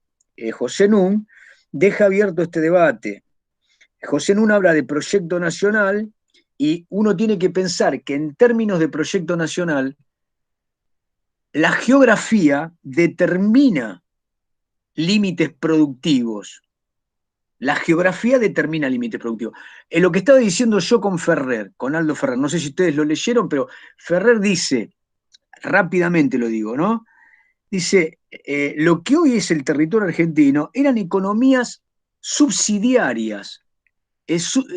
[SPEAKER 1] José Nun, deja abierto este debate. José Nun habla de proyecto nacional y uno tiene que pensar que en términos de proyecto nacional, la geografía determina límites productivos. La geografía determina límites productivos. Lo que estaba diciendo yo con Ferrer, con Aldo Ferrer, no sé si ustedes lo leyeron, pero Ferrer dice, rápidamente lo digo, ¿no? Dice, lo que hoy es el territorio argentino eran economías subsidiarias,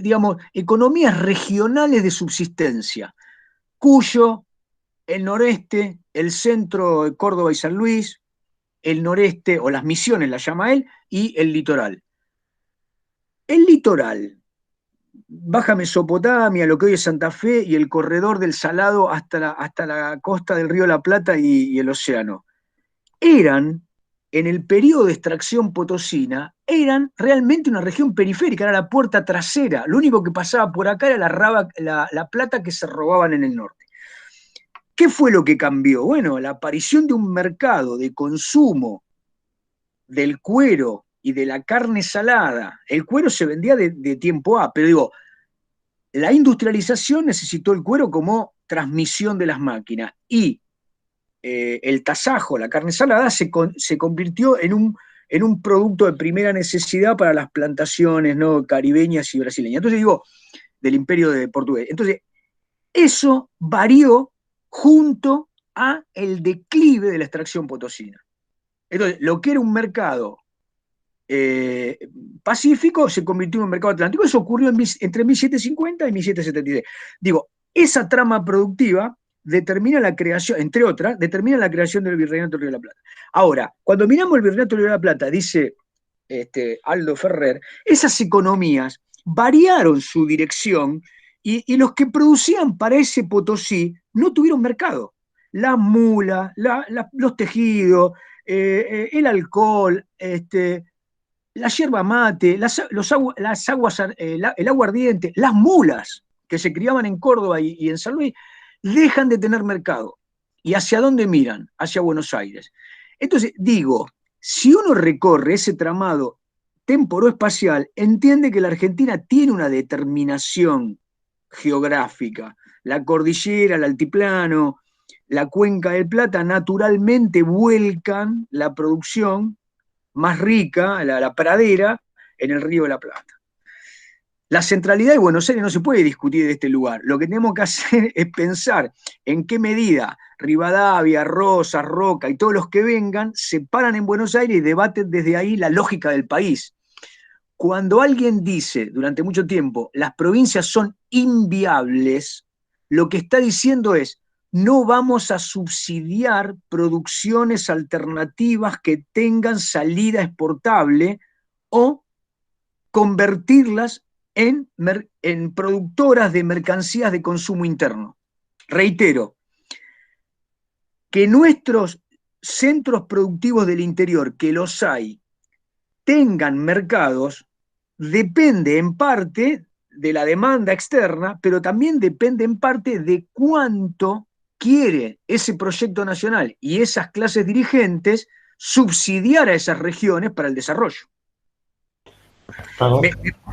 [SPEAKER 1] digamos, economías regionales de subsistencia, Cuyo, el noreste, el centro de Córdoba y San Luis, el noreste, o las Misiones la llama él, y el litoral. El litoral, Baja Mesopotamia, lo que hoy es Santa Fe, y el corredor del Salado hasta la costa del río La Plata y el océano, eran, en el periodo de extracción potosina, eran realmente una región periférica, era la puerta trasera. Lo único que pasaba por acá era la plata que se robaban en el norte. ¿Qué fue lo que cambió? Bueno, la aparición de un mercado de consumo del cuero y de la carne salada. El cuero se vendía de tiempo A, pero digo, la industrialización necesitó el cuero como transmisión de las máquinas y el tasajo, la carne salada, se convirtió en un producto de primera necesidad para las plantaciones, ¿no?, caribeñas y brasileñas. Entonces digo, del imperio de portugués. Entonces, eso varió junto a el declive de la extracción potosina. Entonces, lo que era un mercado pacífico se convirtió en un mercado atlántico. Eso ocurrió entre 1750 y 1776. Digo, esa trama productiva determina la creación, entre otras, determina la creación del Virreinato del Río de la Plata. Ahora, cuando miramos el Virreinato del Río de la Plata, dice Aldo Ferrer, esas economías variaron su dirección y los que producían para ese Potosí no tuvieron mercado. La mula, los tejidos, el alcohol, la yerba mate, el aguardiente, las mulas que se criaban en Córdoba y en San Luis, dejan de tener mercado. ¿Y hacia dónde miran? Hacia Buenos Aires. Entonces, digo, si uno recorre ese tramado temporoespacial, entiende que la Argentina tiene una determinación geográfica. La cordillera, el altiplano, la cuenca del Plata naturalmente vuelcan la producción más rica, la pradera, en el Río de la Plata. La centralidad de Buenos Aires no se puede discutir de este lugar. Lo que tenemos que hacer es pensar en qué medida Rivadavia, Rosas, Roca y todos los que vengan se paran en Buenos Aires y debaten desde ahí la lógica del país. Cuando alguien dice durante mucho tiempo las provincias son inviables, lo que está diciendo es no vamos a subsidiar producciones alternativas que tengan salida exportable o convertirlas en productoras de mercancías de consumo interno. Reitero, que nuestros centros productivos del interior, que los hay, tengan mercados, depende en parte de la demanda externa, pero también depende en parte de cuánto quiere ese proyecto nacional y esas clases dirigentes subsidiar a esas regiones para el desarrollo.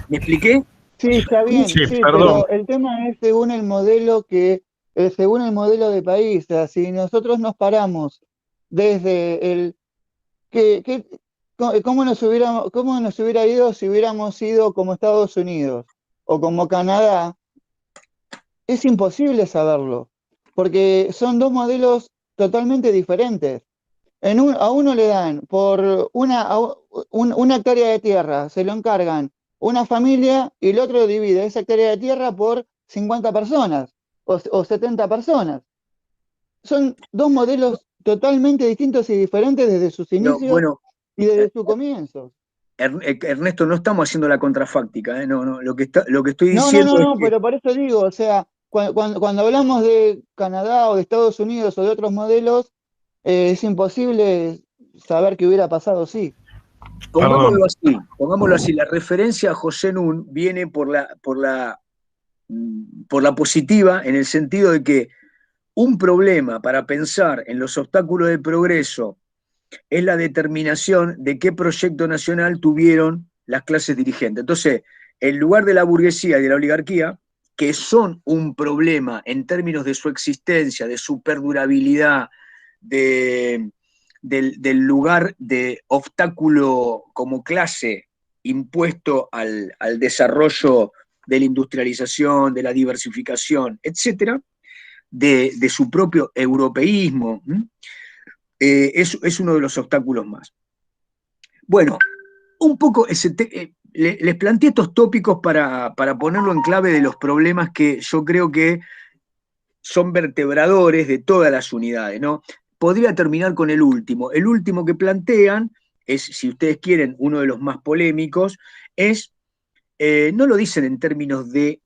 [SPEAKER 1] ¿Me expliqué?
[SPEAKER 13] Sí, está bien,
[SPEAKER 9] Sí,
[SPEAKER 13] sí,
[SPEAKER 9] perdón.
[SPEAKER 13] pero el tema es según el modelo según el modelo de país. O sea, si nosotros nos paramos desde el ¿cómo nos hubiera ido si hubiéramos ido como Estados Unidos o como Canadá? Es imposible saberlo, porque son dos modelos totalmente diferentes. A uno le dan por una hectárea de tierra, se lo encargan una familia y el otro divide esa hectárea de tierra por 50 personas o 70 personas. Son dos modelos totalmente distintos y diferentes desde sus inicios
[SPEAKER 1] Bueno,
[SPEAKER 13] y desde su comienzo.
[SPEAKER 1] Ernesto, no estamos haciendo la contrafáctica, ¿eh? No, lo que estoy
[SPEAKER 13] No,
[SPEAKER 1] diciendo es que
[SPEAKER 13] pero por eso digo, o sea, cuando hablamos de Canadá o de Estados Unidos o de otros modelos, es imposible saber qué hubiera pasado, sí.
[SPEAKER 1] pongámoslo así, la referencia a José Nun viene por la positiva, en el sentido de que un problema para pensar en los obstáculos del progreso es la determinación de qué proyecto nacional tuvieron las clases dirigentes. Entonces, en lugar de la burguesía y de la oligarquía, que son un problema en términos de su existencia, de su perdurabilidad, del lugar de obstáculo como clase impuesto al desarrollo de la industrialización, de la diversificación, etcétera, de su propio europeísmo, es uno de los obstáculos más. Bueno, un poco les planteé estos tópicos para ponerlo en clave de los problemas que yo creo que son vertebradores de todas las unidades, ¿no? Podría terminar con el último. El último que plantean es, si ustedes quieren, uno de los más polémicos, es, no lo dicen en términos de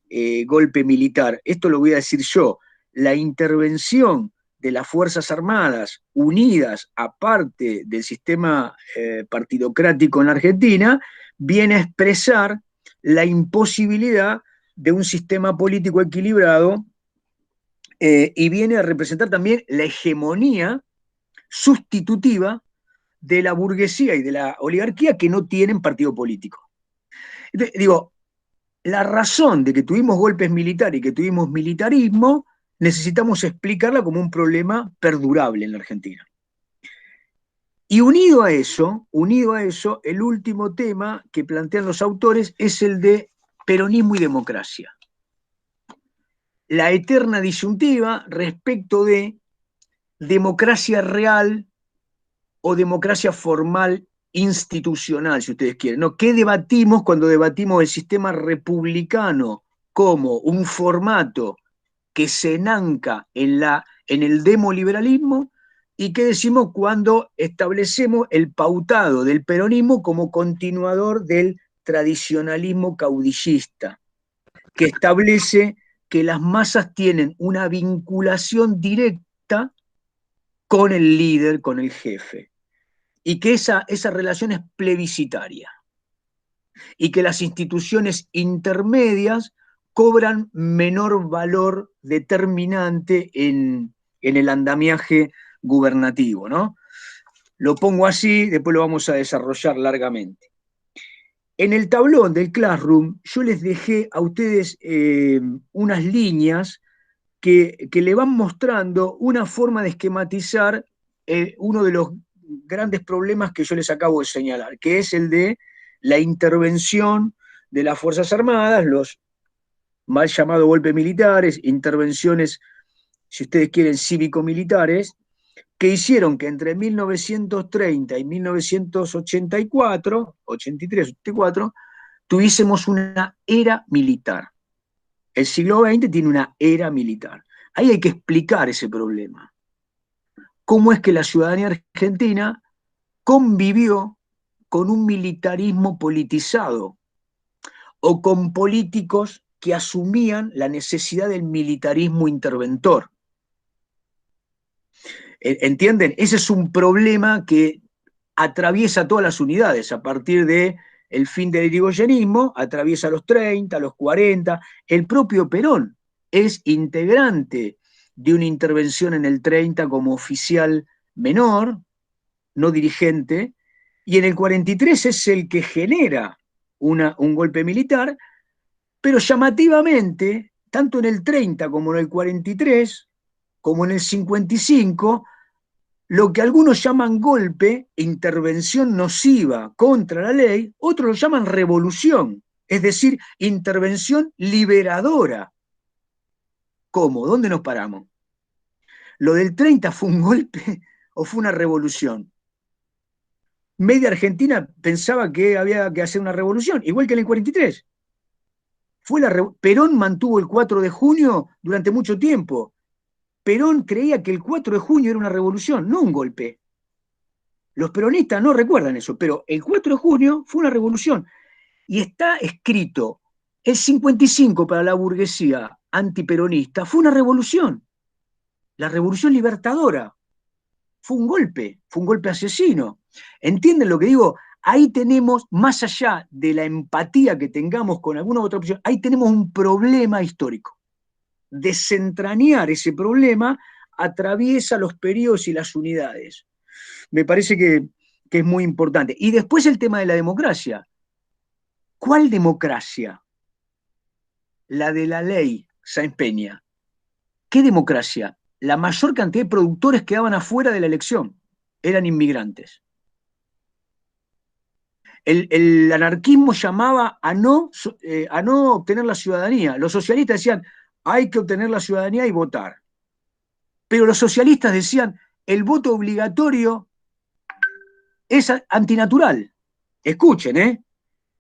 [SPEAKER 1] golpe militar, esto lo voy a decir yo, la intervención de las Fuerzas Armadas unidas, aparte del sistema partidocrático en la Argentina, viene a expresar la imposibilidad de un sistema político equilibrado y viene a representar también la hegemonía sustitutiva de la burguesía y de la oligarquía que no tienen partido político. Entonces, digo, la razón de que tuvimos golpes militares y que tuvimos militarismo, necesitamos explicarla como un problema perdurable en la Argentina. Y unido a eso, el último tema que plantean los autores es el de peronismo y democracia. La eterna disyuntiva respecto de democracia real o democracia formal institucional, si ustedes quieren, ¿no? ¿Qué debatimos cuando debatimos el sistema republicano como un formato que se enanca en el demoliberalismo? ¿Y qué decimos cuando establecemos el pautado del peronismo como continuador del tradicionalismo caudillista, que establece que las masas tienen una vinculación directa con el líder, con el jefe, y que esa relación es plebiscitaria, y que las instituciones intermedias cobran menor valor determinante en el andamiaje gubernativo, ¿no? Lo pongo así, después lo vamos a desarrollar largamente. En el tablón del Classroom yo les dejé a ustedes unas líneas que le van mostrando una forma de esquematizar uno de los grandes problemas que yo les acabo de señalar, que es el de la intervención de las Fuerzas Armadas, los mal llamados golpes militares, intervenciones, si ustedes quieren, cívico-militares, que hicieron que entre 1930 y 1984, 83, 84, tuviésemos una era militar. El siglo XX tiene una era militar. Ahí hay que explicar ese problema. ¿Cómo es que la ciudadanía argentina convivió con un militarismo politizado o con políticos que asumían la necesidad del militarismo interventor? ¿Entienden? Ese es un problema que atraviesa todas las unidades a partir del fin del irigoyenismo, atraviesa los 30, los 40. El propio Perón es integrante de una intervención en el 30 como oficial menor, no dirigente, y en el 43 es el que genera un golpe militar, pero llamativamente, tanto en el 30 como en el 43, como en el 55, lo que algunos llaman golpe, intervención nociva contra la ley, otros lo llaman revolución, es decir, intervención liberadora. ¿Cómo? ¿Dónde nos paramos? ¿Lo del 30 fue un golpe o fue una revolución? Media Argentina pensaba que había que hacer una revolución, igual que en el 43. Perón mantuvo el 4 de junio durante mucho tiempo. Perón creía que el 4 de junio era una revolución, no un golpe. Los peronistas no recuerdan eso, pero el 4 de junio fue una revolución. Y está escrito, el 55 para la burguesía antiperonista fue una revolución. La revolución libertadora. Fue un golpe asesino. ¿Entienden lo que digo? Ahí tenemos, más allá de la empatía que tengamos con alguna otra opción, ahí tenemos un problema histórico. Desentrañar ese problema atraviesa los periodos y las unidades. Me parece que es muy importante. Y después el tema de la democracia. ¿Cuál democracia? La de la ley, Sáenz Peña. ¿Qué democracia? La mayor cantidad de productores quedaban afuera de la elección. Eran inmigrantes. El anarquismo llamaba a no obtener la ciudadanía. Los socialistas decían, hay que obtener la ciudadanía y votar. Pero los socialistas decían, el voto obligatorio es antinatural. Escuchen,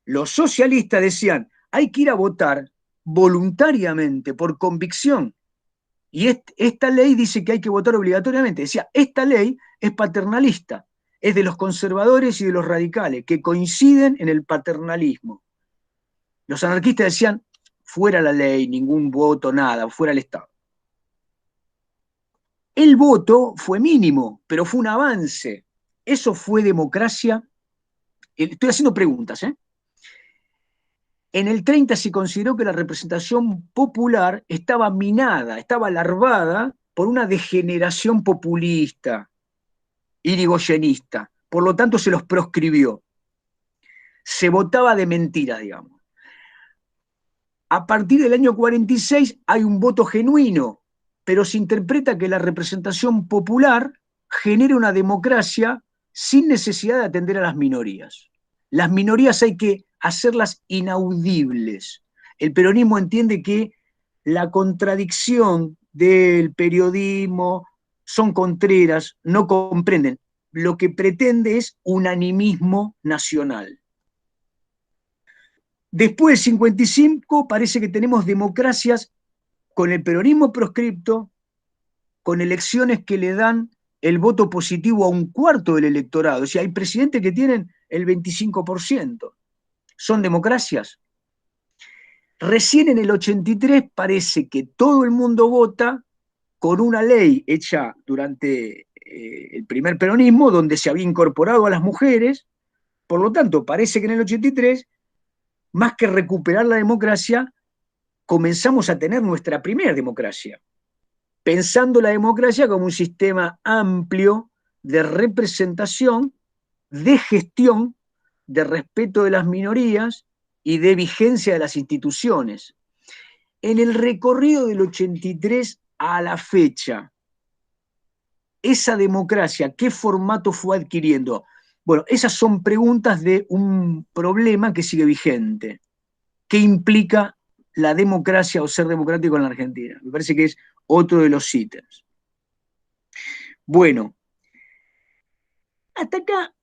[SPEAKER 1] Los socialistas decían, hay que ir a votar voluntariamente, por convicción. Y esta ley dice que hay que votar obligatoriamente. Decía, esta ley es paternalista, es de los conservadores y de los radicales, que coinciden en el paternalismo. Los anarquistas decían, fuera la ley, ningún voto, nada, fuera el Estado. El voto fue mínimo, pero fue un avance. Eso fue democracia. Estoy haciendo preguntas, En el 30 se consideró que la representación popular estaba minada, estaba larvada por una degeneración populista, irigoyenista. Por lo tanto, se los proscribió. Se votaba de mentira, digamos. A partir del año 46 hay un voto genuino, pero se interpreta que la representación popular genera una democracia sin necesidad de atender a las minorías. Las minorías hay que hacerlas inaudibles. El peronismo entiende que la contradicción del periodismo son contreras, no comprenden. Lo que pretende es unanimismo nacional. Después del 55 parece que tenemos democracias con el peronismo proscripto, con elecciones que le dan el voto positivo a un cuarto del electorado. O sea, hay presidentes que tienen el 25%. ¿Son democracias? Recién en el 83 parece que todo el mundo vota con una ley hecha durante el primer peronismo, donde se había incorporado a las mujeres. Por lo tanto, parece que en el 83, más que recuperar la democracia, comenzamos a tener nuestra primera democracia, pensando la democracia como un sistema amplio de representación, de gestión, de respeto de las minorías y de vigencia de las instituciones. En el recorrido del 83 a la fecha, esa democracia, ¿qué formato fue adquiriendo? Bueno, esas son preguntas de un problema que sigue vigente. ¿Qué implica la democracia o ser democrático en la Argentina? Me parece que es otro de los ítems. Bueno, hasta acá,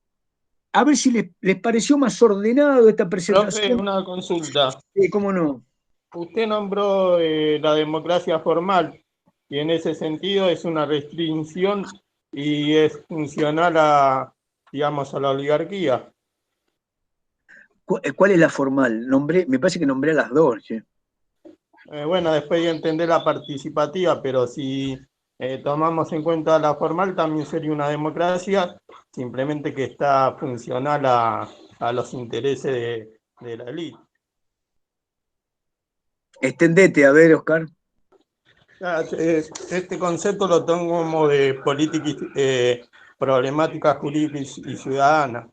[SPEAKER 1] a ver si les pareció más ordenado esta presentación.
[SPEAKER 6] Profe, una consulta.
[SPEAKER 1] Sí, ¿cómo no?
[SPEAKER 6] Usted nombró la democracia formal y en ese sentido es una restricción y es funcional a, digamos, a la oligarquía.
[SPEAKER 1] ¿Cuál es la formal? Me parece que nombré a las dos. ¿Sí?
[SPEAKER 6] Bueno, después de entender la participativa, pero si tomamos en cuenta la formal, también sería una democracia, simplemente que está funcional a los intereses de la élite.
[SPEAKER 1] Extendete, a ver, Oscar.
[SPEAKER 6] Este concepto lo tengo como de política, problemática jurídica y ciudadana,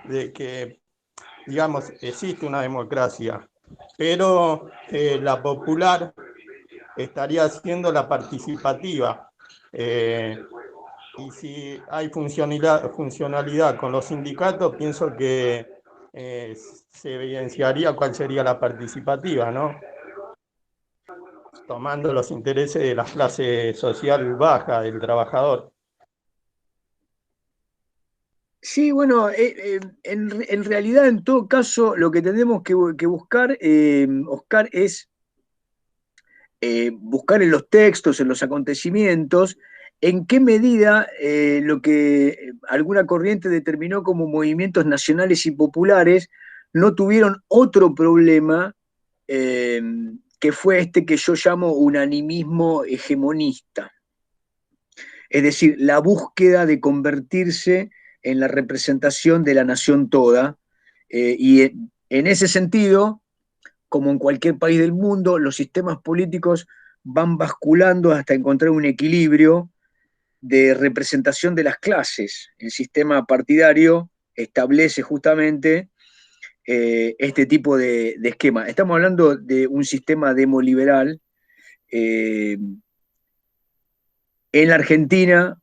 [SPEAKER 6] de que, digamos, existe una democracia, pero la popular estaría siendo la participativa. Y si hay funcionalidad con los sindicatos, pienso que se evidenciaría cuál sería la participativa, ¿no? Tomando los intereses de la clase social baja, del trabajador.
[SPEAKER 1] Sí, bueno, en realidad, en todo caso, lo que tenemos que buscar, Oscar, es buscar en los textos, en los acontecimientos, en qué medida lo que alguna corriente determinó como movimientos nacionales y populares no tuvieron otro problema que fue este que yo llamo unanimismo hegemonista. Es decir, la búsqueda de convertirse en la representación de la nación toda. Y en ese sentido, como en cualquier país del mundo, los sistemas políticos van basculando hasta encontrar un equilibrio de representación de las clases. El sistema partidario establece justamente este tipo de esquema. Estamos hablando de un sistema demoliberal. En la Argentina,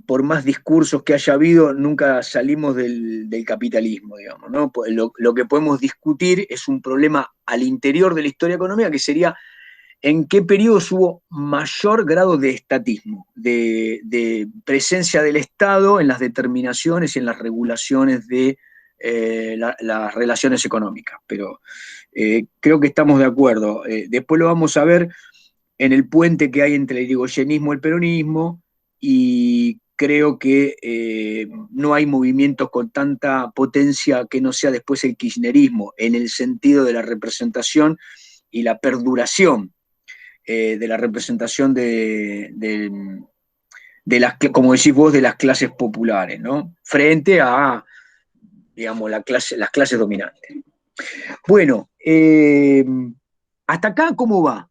[SPEAKER 1] por más discursos que haya habido, nunca salimos del capitalismo, digamos, ¿no? Lo que podemos discutir es un problema al interior de la historia económica, que sería en qué periodos hubo mayor grado de estatismo, de presencia del Estado en las determinaciones y en las regulaciones de las relaciones económicas. Pero creo que estamos de acuerdo. Después lo vamos a ver en el puente que hay entre el irigoyenismo y el peronismo, y creo que no hay movimientos con tanta potencia que no sea después el kirchnerismo, en el sentido de la representación y la perduración de la representación de las, como decís vos, de las clases populares, ¿no? Frente a, digamos, las clases dominantes. Bueno, hasta acá, ¿cómo va?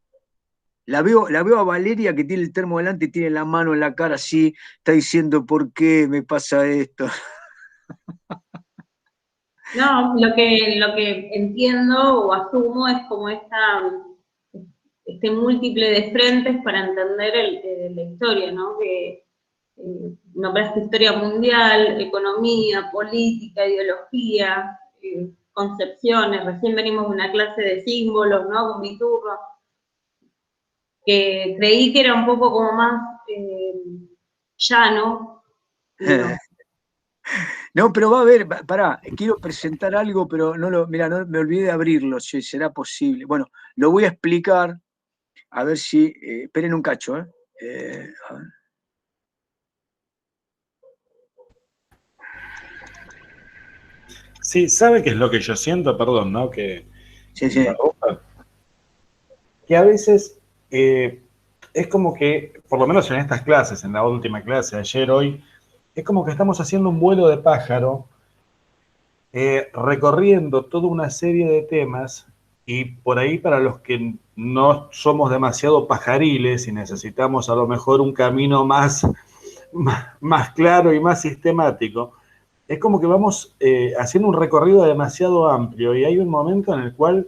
[SPEAKER 1] La veo a Valeria, que tiene el termo delante y tiene la mano en la cara así, está diciendo, ¿por qué me pasa esto?
[SPEAKER 14] No, lo que entiendo o asumo es como este múltiple de frentes para entender la historia, ¿no? Que nombraste historia mundial, economía, política, ideología, concepciones. Recién venimos de una clase de símbolos, ¿no? Con Viturro, que creí que era un poco como más llano.
[SPEAKER 1] No, pero va a haber, pará, quiero presentar algo, pero mirá, no me olvidé de abrirlo, si será posible. Bueno, lo voy a explicar, a ver si, esperen un cacho, a ver.
[SPEAKER 9] Sí, ¿sabe qué es lo que yo siento? Perdón, ¿no? Que a veces es como que, por lo menos en estas clases, en la última clase, ayer, hoy, es como que estamos haciendo un vuelo de pájaro, recorriendo toda una serie de temas, y por ahí para los que no somos demasiado pajariles y necesitamos a lo mejor un camino más claro y más sistemático, es como que vamos haciendo un recorrido demasiado amplio, y hay un momento en el cual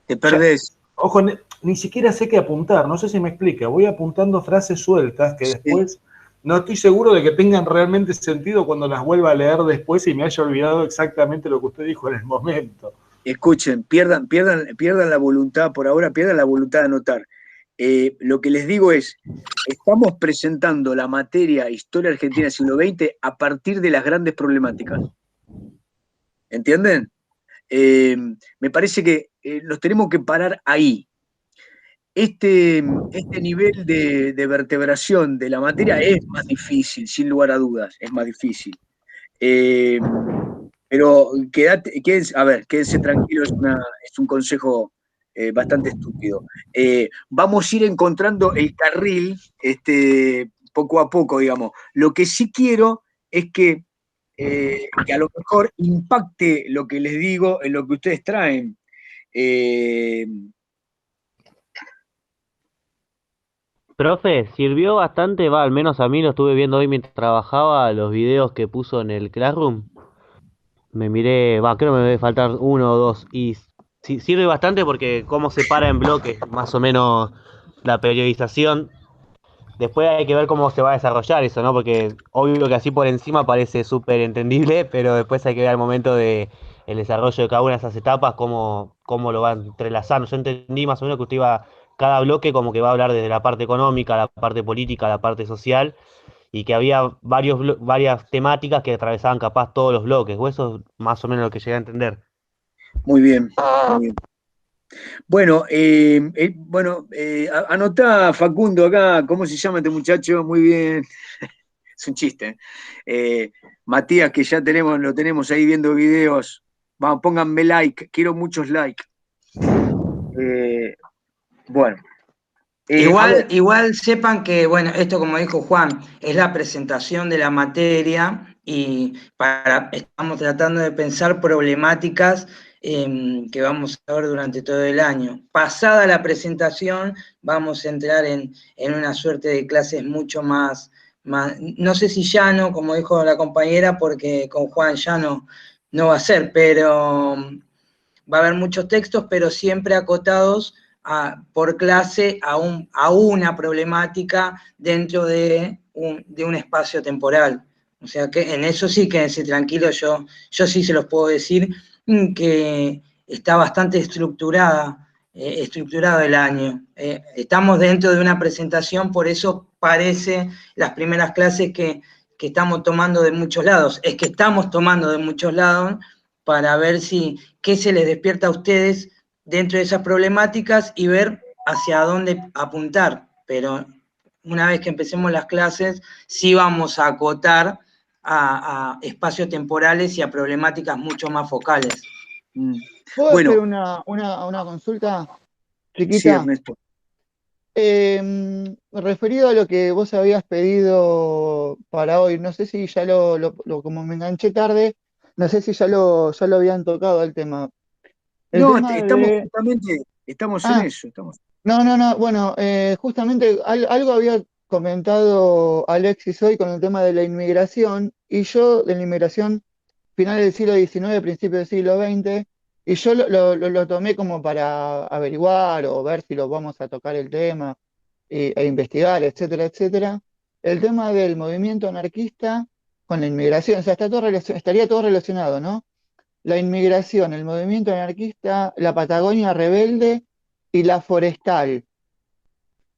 [SPEAKER 1] te perdés.
[SPEAKER 9] Ojo, ni siquiera sé qué apuntar, no sé si me explica. Voy apuntando frases sueltas que después no estoy seguro de que tengan realmente sentido cuando las vuelva a leer después y me haya olvidado exactamente lo que usted dijo en el momento.
[SPEAKER 1] Escuchen, pierdan la voluntad, por ahora pierdan la voluntad de anotar. Lo que les digo es, estamos presentando la materia Historia Argentina del siglo XX a partir de las grandes problemáticas. ¿Entienden? Me parece que nos tenemos que parar ahí. Este nivel de vertebración de la materia es más difícil, sin lugar a dudas, es más difícil. Pero quédense tranquilos, es un consejo bastante estúpido. Vamos a ir encontrando el carril poco a poco, digamos. Lo que sí quiero es que a lo mejor impacte lo que les digo en lo que ustedes traen.
[SPEAKER 4] Profe, sirvió bastante, va, al menos a mí lo estuve viendo hoy mientras trabajaba, los videos que puso en el Classroom. Me miré, va, creo que me debe faltar uno o dos. Y sirve bastante porque cómo separa en bloques más o menos la periodización. Después hay que ver cómo se va a desarrollar eso, ¿no? Porque obvio que así por encima parece súper entendible, pero después hay que ver al momento de el desarrollo de cada una de esas etapas, cómo lo va entrelazando. Yo entendí más o menos que usted iba, cada bloque como que va a hablar desde la parte económica, la parte política, la parte social, y que había varias temáticas que atravesaban capaz todos los bloques, o eso es más o menos lo que llegué a entender.
[SPEAKER 1] Muy bien, muy bien. Bueno, anotá, Facundo, acá, ¿cómo se llama este muchacho? Muy bien. Es un chiste. Matías, que ya lo tenemos ahí viendo videos. Vamos, pónganme like, quiero muchos likes. Bueno.
[SPEAKER 12] Igual sepan que, bueno, esto como dijo Juan, es la presentación de la materia y estamos tratando de pensar problemáticas que vamos a ver durante todo el año. Pasada la presentación, vamos a entrar en una suerte de clases mucho más, no sé si llano, como dijo la compañera, porque con Juan llano no va a ser, pero va a haber muchos textos, pero siempre acotados por clase a una problemática dentro de un espacio temporal. O sea que en eso sí quédense tranquilos, yo sí se los puedo decir que está bastante estructurado el año. Estamos dentro de una presentación, por eso parece las primeras clases que estamos tomando de muchos lados. Es que estamos tomando de muchos lados para ver qué se les despierta a ustedes dentro de esas problemáticas y ver hacia dónde apuntar. Pero una vez que empecemos las clases, sí vamos a acotar a espacios temporales y a problemáticas mucho más focales.
[SPEAKER 13] ¿Puedo hacer una consulta chiquita?
[SPEAKER 1] Sí, Ernesto.
[SPEAKER 13] Referido a lo que vos habías pedido para hoy, no sé si ya como me enganché tarde, no sé si ya lo habían tocado el tema.
[SPEAKER 1] Estamos en eso.
[SPEAKER 13] No, bueno, justamente algo había comentado Alexis hoy con el tema de la inmigración, y yo de la inmigración finales del siglo XIX, principios del siglo XX, y yo lo tomé como para averiguar o ver si lo vamos a tocar el tema e investigar, etcétera, etcétera. El tema del movimiento anarquista con la inmigración, o sea, estaría todo relacionado, ¿no? La inmigración, el movimiento anarquista, la Patagonia rebelde y la forestal,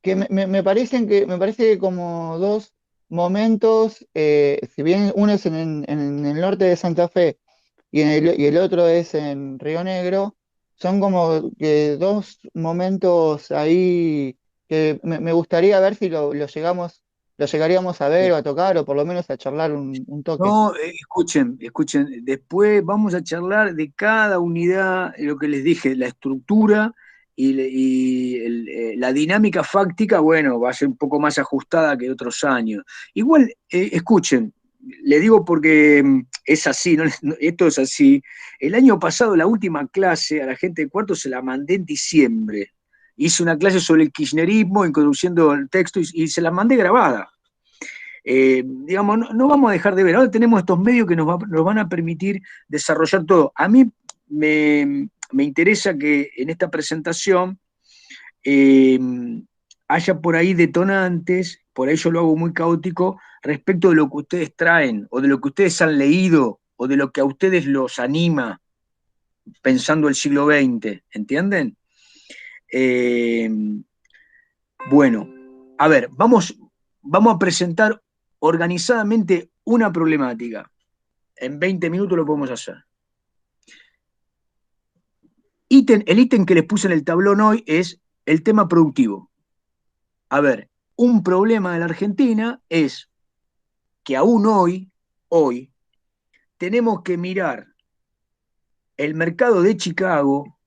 [SPEAKER 13] que me parece como dos momentos, si bien uno es en el norte de Santa Fe y el otro es en Río Negro, son como que dos momentos ahí que me gustaría ver si lo llegaríamos a ver o a tocar o por lo menos a charlar un toque.
[SPEAKER 1] No, escuchen, después vamos a charlar de cada unidad, lo que les dije, la estructura y la dinámica fáctica, bueno, va a ser un poco más ajustada que otros años. Igual, escuchen, le digo porque es así, esto es así. El año pasado, la última clase a la gente de cuarto se la mandé en diciembre. Hice una clase sobre el kirchnerismo, introduciendo el texto y se la mandé grabada. Digamos, no vamos a dejar de ver. Ahora tenemos estos medios que nos van a permitir desarrollar todo. A mí me interesa que en esta presentación haya por ahí detonantes, por ahí yo lo hago muy caótico, respecto de lo que ustedes traen, o de lo que ustedes han leído, o de lo que a ustedes los anima, pensando el siglo XX, ¿entienden? Bueno, a ver, vamos a presentar organizadamente una problemática. En 20 minutos lo podemos hacer. El ítem que les puse en el tablón hoy es el tema productivo. A ver, un problema de la Argentina es que aún hoy, tenemos que mirar el mercado de Chicago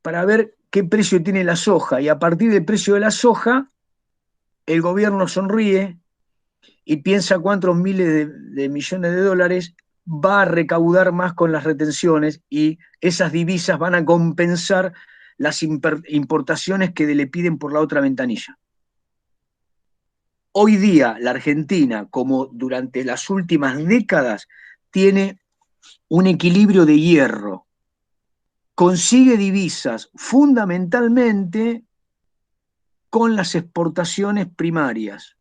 [SPEAKER 1] para ver qué precio tiene la soja, y a partir del precio de la soja, el gobierno sonríe y piensa cuántos miles de millones de dólares va a recaudar más con las retenciones, y esas divisas van a compensar las importaciones que le piden por la otra ventanilla. Hoy día la Argentina, como durante las últimas décadas, tiene un equilibrio de hierro. Consigue divisas fundamentalmente con las exportaciones primarias.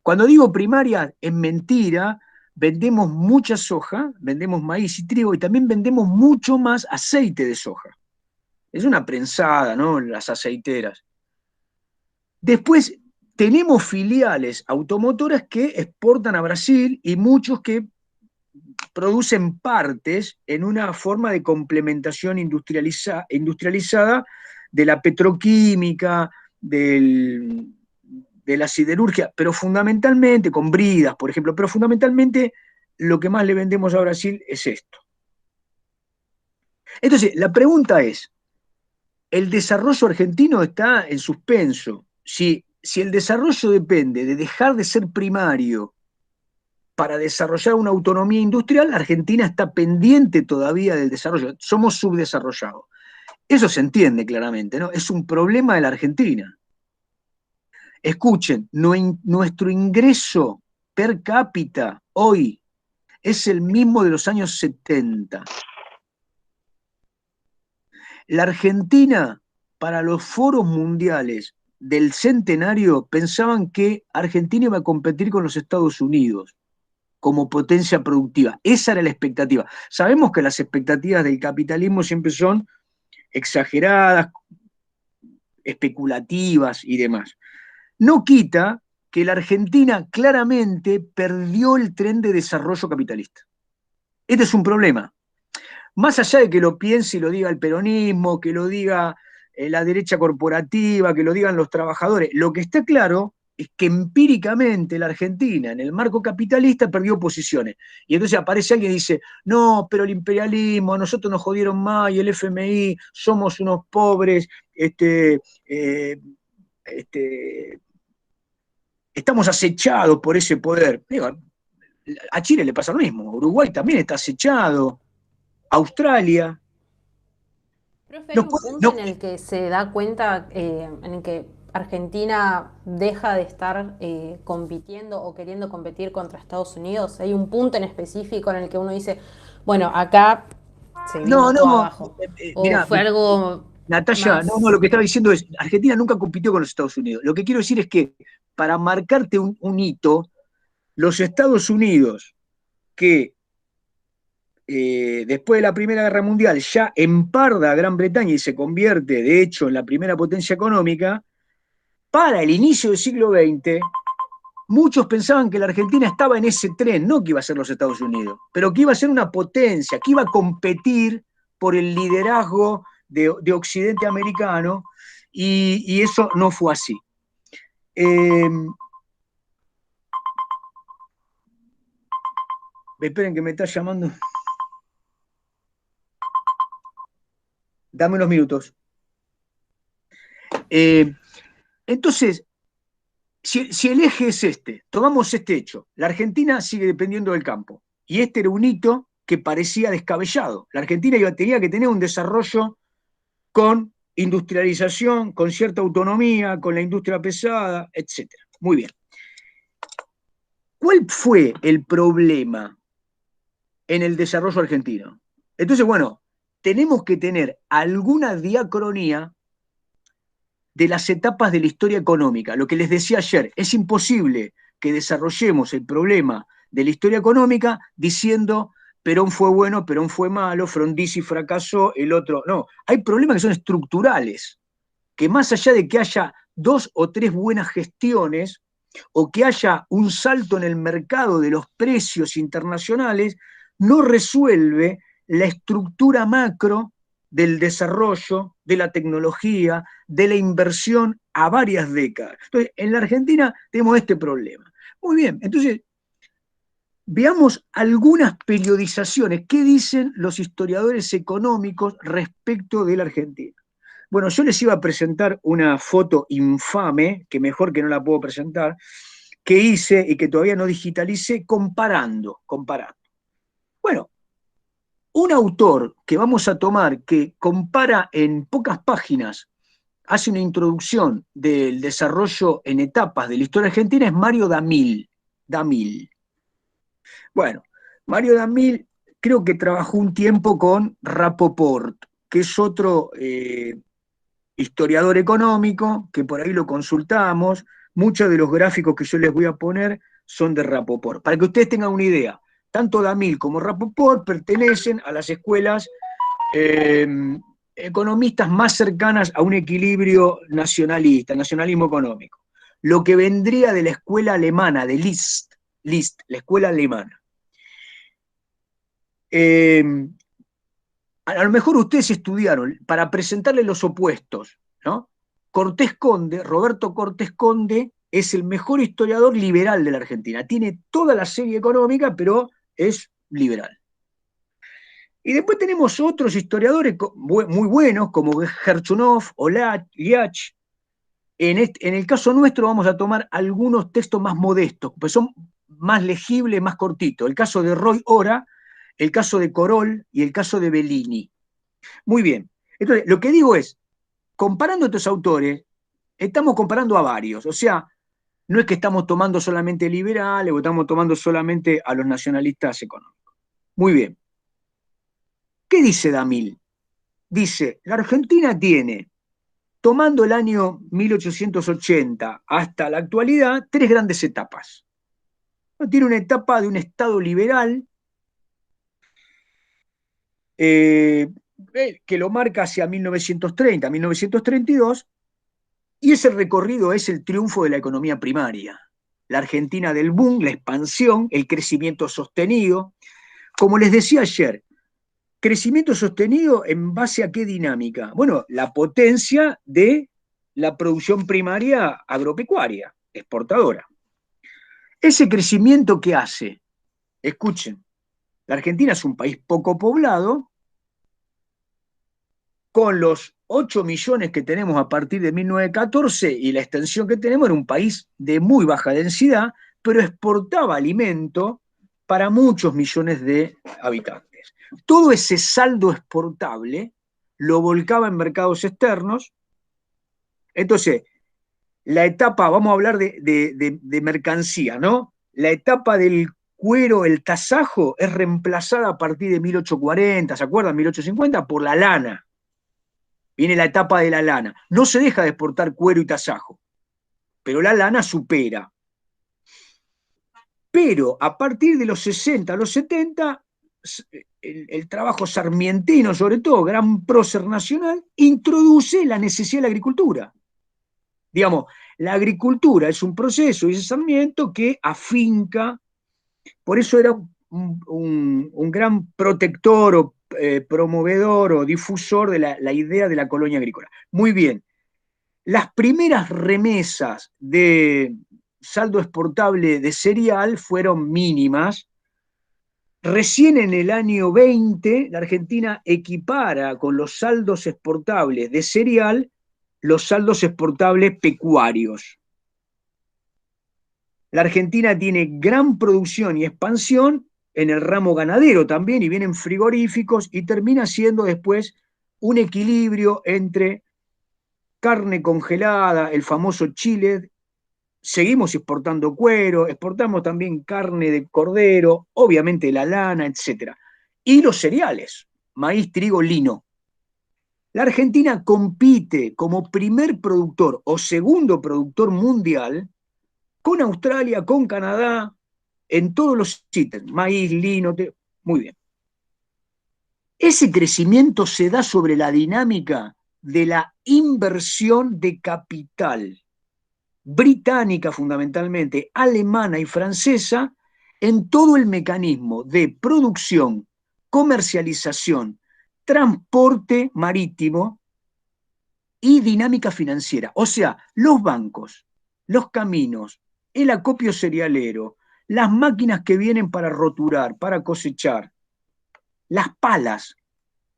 [SPEAKER 1] Cuando digo primarias, es mentira. Vendemos mucha soja, vendemos maíz y trigo, y también vendemos mucho más aceite de soja. Es una prensada, ¿no? Las aceiteras. Después tenemos filiales automotoras que exportan a Brasil, y muchos que producen partes en una forma de complementación industrializada de la petroquímica, de la siderurgia, pero fundamentalmente, con bridas, por ejemplo, pero fundamentalmente lo que más le vendemos a Brasil es esto. Entonces, la pregunta es, el desarrollo argentino está en suspenso. Si el desarrollo depende de dejar de ser primario para desarrollar una autonomía industrial, la Argentina está pendiente todavía del desarrollo. Somos subdesarrollados. Eso se entiende claramente, ¿no? Es un problema de la Argentina. Escuchen, nuestro ingreso per cápita hoy es el mismo de los años 70. La Argentina, para los foros mundiales del centenario, pensaban que Argentina iba a competir con los Estados Unidos como potencia productiva. Esa era la expectativa. Sabemos que las expectativas del capitalismo siempre son exageradas, especulativas y demás. No quita que la Argentina claramente perdió el tren de desarrollo capitalista. Este es un problema. Más allá de que lo piense y lo diga el peronismo, que lo diga la derecha corporativa, que lo digan los trabajadores, lo que está claro es que empíricamente la Argentina, en el marco capitalista, perdió posiciones. Y entonces aparece alguien y dice, no, pero el imperialismo, a nosotros nos jodieron más, y el FMI, somos unos pobres, estamos acechados por ese poder. Digo, a Chile le pasa lo mismo, Uruguay también está acechado, Australia.
[SPEAKER 15] Profe, hay un punto en el que se da cuenta, en el que Argentina deja de estar compitiendo o queriendo competir contra Estados Unidos. Hay un punto en específico en el que uno dice, bueno, acá se vino todo abajo.
[SPEAKER 1] Mirá,
[SPEAKER 15] fue algo
[SPEAKER 1] Natalia,
[SPEAKER 15] más...
[SPEAKER 1] lo que estaba diciendo es, Argentina nunca compitió con los Estados Unidos. Lo que quiero decir es que, para marcarte un hito, los Estados Unidos, que después de la Primera Guerra Mundial ya emparda a Gran Bretaña y se convierte, de hecho, en la primera potencia económica, para el inicio del siglo XX, muchos pensaban que la Argentina estaba en ese tren, no que iba a ser los Estados Unidos, pero que iba a ser una potencia, que iba a competir por el liderazgo de Occidente americano, y eso no fue así. Esperen que me está llamando. Dame unos minutos. Entonces, si el eje es este, tomamos este hecho, la Argentina sigue dependiendo del campo, y este era un hito que parecía descabellado. La Argentina tenía que tener un desarrollo con industrialización, con cierta autonomía, con la industria pesada, etc. Muy bien. ¿Cuál fue el problema en el desarrollo argentino? Entonces, bueno, tenemos que tener alguna diacronía de las etapas de la historia económica. Lo que les decía ayer, es imposible que desarrollemos el problema de la historia económica diciendo Perón fue bueno, Perón fue malo, Frondizi fracasó, el otro... No, hay problemas que son estructurales, que más allá de que haya 2 o 3 buenas gestiones, o que haya un salto en el mercado de los precios internacionales, no resuelve la estructura macro del desarrollo, de la tecnología, de la inversión a varias décadas. Entonces, en la Argentina tenemos este problema. Muy bien, entonces, veamos algunas periodizaciones. ¿Qué dicen los historiadores económicos respecto de la Argentina? Bueno, yo les iba a presentar una foto infame, que mejor que no la puedo presentar, que hice y que todavía no digitalicé, comparando. Bueno, un autor que vamos a tomar que compara en pocas páginas, hace una introducción del desarrollo en etapas de la historia argentina, es Mario Damil. Bueno, Mario Damil creo que trabajó un tiempo con Rapoport, que es otro historiador económico, que por ahí lo consultamos. Muchos de los gráficos que yo les voy a poner son de Rapoport. Para que ustedes tengan una idea, tanto Damil como Rapoport pertenecen a las escuelas economistas más cercanas a un equilibrio nacionalista, nacionalismo económico. Lo que vendría de la escuela alemana, de List, la escuela alemana. A lo mejor ustedes estudiaron para presentarle los opuestos, ¿no? Cortés Conde, Roberto Cortés Conde, es el mejor historiador liberal de la Argentina. Tiene toda la serie económica, pero es liberal. Y después tenemos otros historiadores muy buenos, como Gerchunov o Liach. En el caso nuestro vamos a tomar algunos textos más modestos, pues son más legibles, más cortitos. El caso de Roy Ora, el caso de Corol y el caso de Bellini. Muy bien. Entonces, lo que digo es, comparando estos autores, estamos comparando a varios. O sea, no es que estamos tomando solamente liberales o estamos tomando solamente a los nacionalistas económicos. Muy bien. ¿Qué dice Damil? Dice, la Argentina tiene, tomando el año 1880 hasta la actualidad, tres grandes etapas. Tiene una etapa de un Estado liberal, que lo marca hacia 1930, 1932, y ese recorrido es el triunfo de la economía primaria. La Argentina del boom, la expansión, el crecimiento sostenido. Como les decía ayer, crecimiento sostenido en base a qué dinámica. Bueno, la potencia de la producción primaria agropecuaria, exportadora. Ese crecimiento, ¿qué hace? Escuchen, la Argentina es un país poco poblado, con los 8 millones que tenemos a partir de 1914 y la extensión que tenemos, era un país de muy baja densidad, pero exportaba alimento para muchos millones de habitantes. Todo ese saldo exportable lo volcaba en mercados externos. Entonces, la etapa, vamos a hablar de mercancía, ¿no? La etapa del cuero, el tasajo, es reemplazada a partir de 1840, ¿se acuerdan? 1850, por la lana. Viene la etapa de la lana. No se deja de exportar cuero y tasajo, pero la lana supera. Pero a partir de los 60 a los 70, el trabajo sarmientino, sobre todo, gran prócer nacional, introduce la necesidad de la agricultura. Digamos, la agricultura es un proceso, dice Sarmiento, que afinca, por eso era un gran protector o promovedor o difusor de la idea de la colonia agrícola. Muy bien, las primeras remesas de saldo exportable de cereal fueron mínimas. Recién en el año 20, la Argentina equipara con los saldos exportables de cereal los saldos exportables pecuarios. La Argentina tiene gran producción y expansión en el ramo ganadero también, y vienen frigoríficos, y termina siendo después un equilibrio entre carne congelada, el famoso chile. Seguimos exportando cuero, exportamos también carne de cordero, obviamente la lana, etc. Y los cereales, maíz, trigo, lino. La Argentina compite como primer productor o segundo productor mundial con Australia, con Canadá, en todos los ítems, maíz, lino, muy bien. Ese crecimiento se da sobre la dinámica de la inversión de capital británica fundamentalmente, alemana y francesa, en todo el mecanismo de producción, comercialización, transporte marítimo y dinámica financiera. O sea, los bancos, los caminos, el acopio cerealero, las máquinas que vienen para roturar, para cosechar, las palas,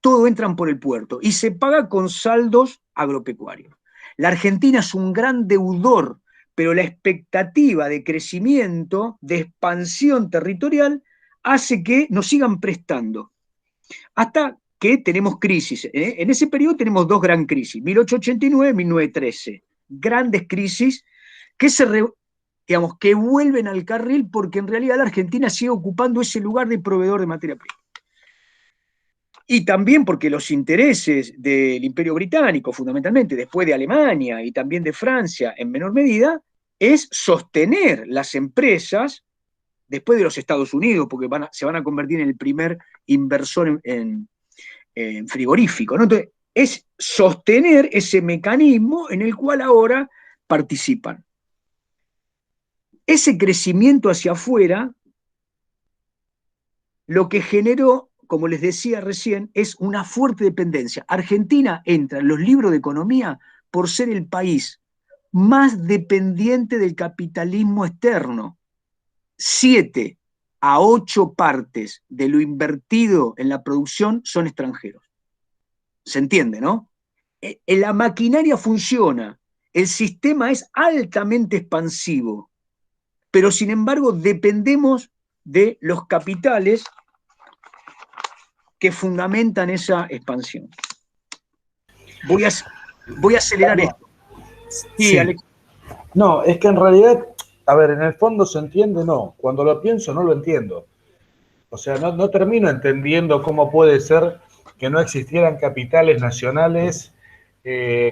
[SPEAKER 1] todo entran por el puerto y se paga con saldos agropecuarios. La Argentina es un gran deudor, pero la expectativa de crecimiento, de expansión territorial, hace que nos sigan prestando. Hasta que tenemos crisis. En ese periodo tenemos dos gran crisis, 1889 y 1913. Grandes crisis que digamos, que vuelven al carril porque en realidad la Argentina sigue ocupando ese lugar de proveedor de materia prima. Y también porque los intereses del Imperio Británico, fundamentalmente, después de Alemania y también de Francia en menor medida, es sostener las empresas, después de los Estados Unidos, porque se van a convertir en el primer inversor en frigorífico, ¿no? Entonces, es sostener ese mecanismo en el cual ahora participan. Ese crecimiento hacia afuera, lo que generó, como les decía recién, es una fuerte dependencia. Argentina entra en los libros de economía por ser el país más dependiente del capitalismo externo. 7 a 8 partes de lo invertido en la producción son extranjeros. ¿Se entiende, no? La maquinaria funciona, el sistema es altamente expansivo, pero sin embargo dependemos de los capitales que fundamentan esa expansión. Voy a acelerar esto. Sí, Alex.
[SPEAKER 9] No, es que en realidad, a ver, en el fondo se entiende, no. Cuando lo pienso no lo entiendo. O sea, no termino entendiendo cómo puede ser que no existieran capitales nacionales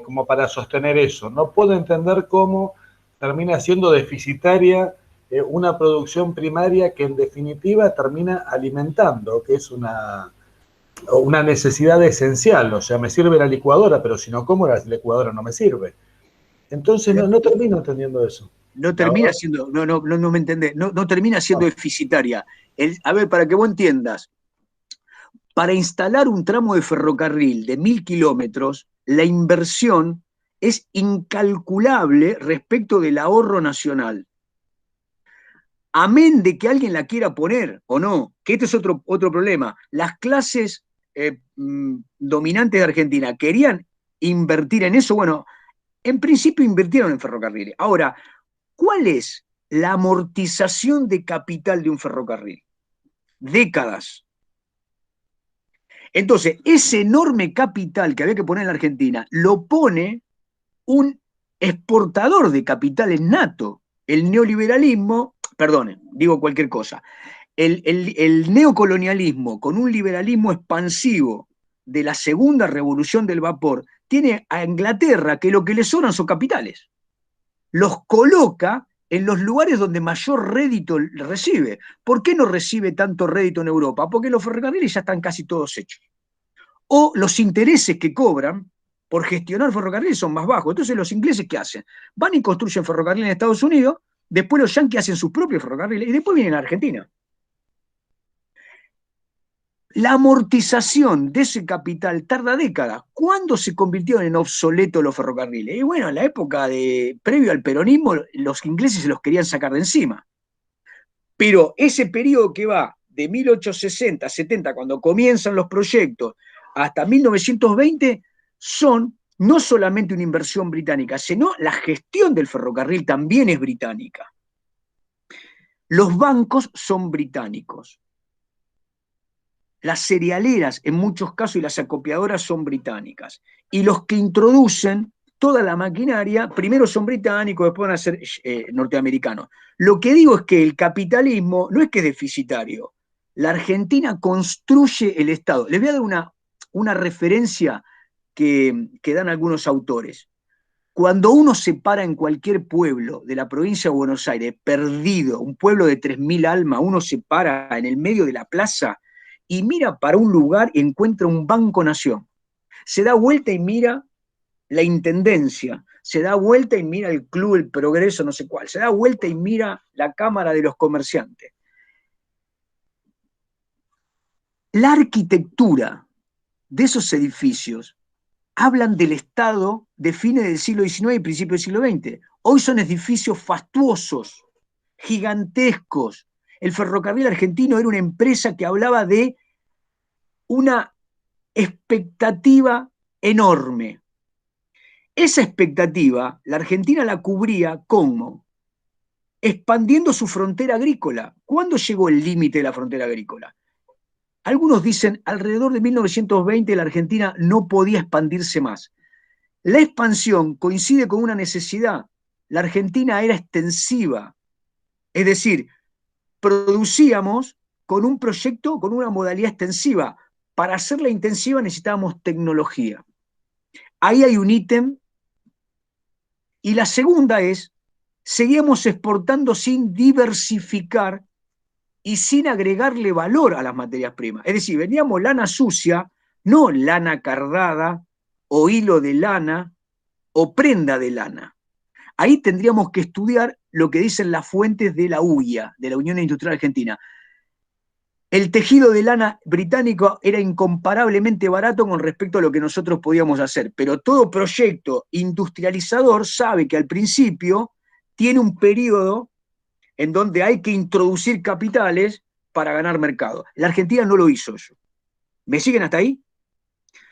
[SPEAKER 9] como para sostener eso. No puedo entender cómo termina siendo deficitaria una producción primaria que en definitiva termina alimentando, que es una necesidad esencial. O sea, me sirve la licuadora, pero si no como la licuadora no me sirve. Entonces no termino entendiendo eso.
[SPEAKER 1] No termina siendo, no me entendés, no termina siendo deficitaria. A ver, para que vos entiendas, para instalar un tramo de ferrocarril de 1000 kilómetros, la inversión es incalculable respecto del ahorro nacional. Amén de que alguien la quiera poner o no, que este es otro problema. Las clases dominantes de Argentina querían invertir en eso. Bueno, en principio invirtieron en ferrocarriles. Ahora, ¿cuál es la amortización de capital de un ferrocarril? Décadas. Entonces, ese enorme capital que había que poner en la Argentina lo pone un exportador de capitales nato. El neoliberalismo, perdone, digo cualquier cosa, el neocolonialismo con un liberalismo expansivo de la segunda revolución del vapor tiene a Inglaterra que lo que le sobran son capitales. Los coloca en los lugares donde mayor rédito recibe. ¿Por qué no recibe tanto rédito en Europa? Porque los ferrocarriles ya están casi todos hechos. O los intereses que cobran por gestionar ferrocarriles son más bajos. Entonces los ingleses, ¿qué hacen? Van y construyen ferrocarriles en Estados Unidos, después los yanquis hacen sus propios ferrocarriles y después vienen a Argentina. La amortización de ese capital tarda décadas. ¿Cuándo se convirtieron en obsoletos los ferrocarriles? Y bueno, en la época previo al peronismo, los ingleses se los querían sacar de encima. Pero ese periodo que va de 1860, 70, cuando comienzan los proyectos, hasta 1920, son no solamente una inversión británica, sino la gestión del ferrocarril también es británica. Los bancos son británicos. Las cerealeras, en muchos casos, y las acopiadoras son británicas. Y los que introducen toda la maquinaria, primero son británicos, después van a ser norteamericanos. Lo que digo es que el capitalismo no es que es deficitario. La Argentina construye el Estado. Les voy a dar una referencia que dan algunos autores. Cuando uno se para en cualquier pueblo de la provincia de Buenos Aires, perdido, un pueblo de 3000 almas, uno se para en el medio de la plaza y mira para un lugar y encuentra un Banco Nación. Se da vuelta y mira la Intendencia, se da vuelta y mira el Club El Progreso, no sé cuál, se da vuelta y mira la Cámara de los Comerciantes. La arquitectura de esos edificios hablan del Estado de fines del siglo XIX y principios del siglo XX. Hoy son edificios fastuosos, gigantescos. El ferrocarril argentino era una empresa que hablaba de una expectativa enorme. Esa expectativa, la Argentina la cubría como expandiendo su frontera agrícola. ¿Cuándo llegó el límite de la frontera agrícola? Algunos dicen alrededor de 1920 la Argentina no podía expandirse más. La expansión coincide con una necesidad. La Argentina era extensiva, es decir, producíamos con un proyecto, con una modalidad extensiva. Para hacerla intensiva necesitábamos tecnología. Ahí hay un ítem. Y la segunda es, seguíamos exportando sin diversificar y sin agregarle valor a las materias primas. Es decir, veníamos lana sucia, no lana cardada, o hilo de lana, o prenda de lana. Ahí tendríamos que estudiar lo que dicen las fuentes de la UIA, de la Unión Industrial Argentina. El tejido de lana británico era incomparablemente barato con respecto a lo que nosotros podíamos hacer, pero todo proyecto industrializador sabe que al principio tiene un periodo en donde hay que introducir capitales para ganar mercado. La Argentina no lo hizo eso. ¿Me siguen hasta ahí?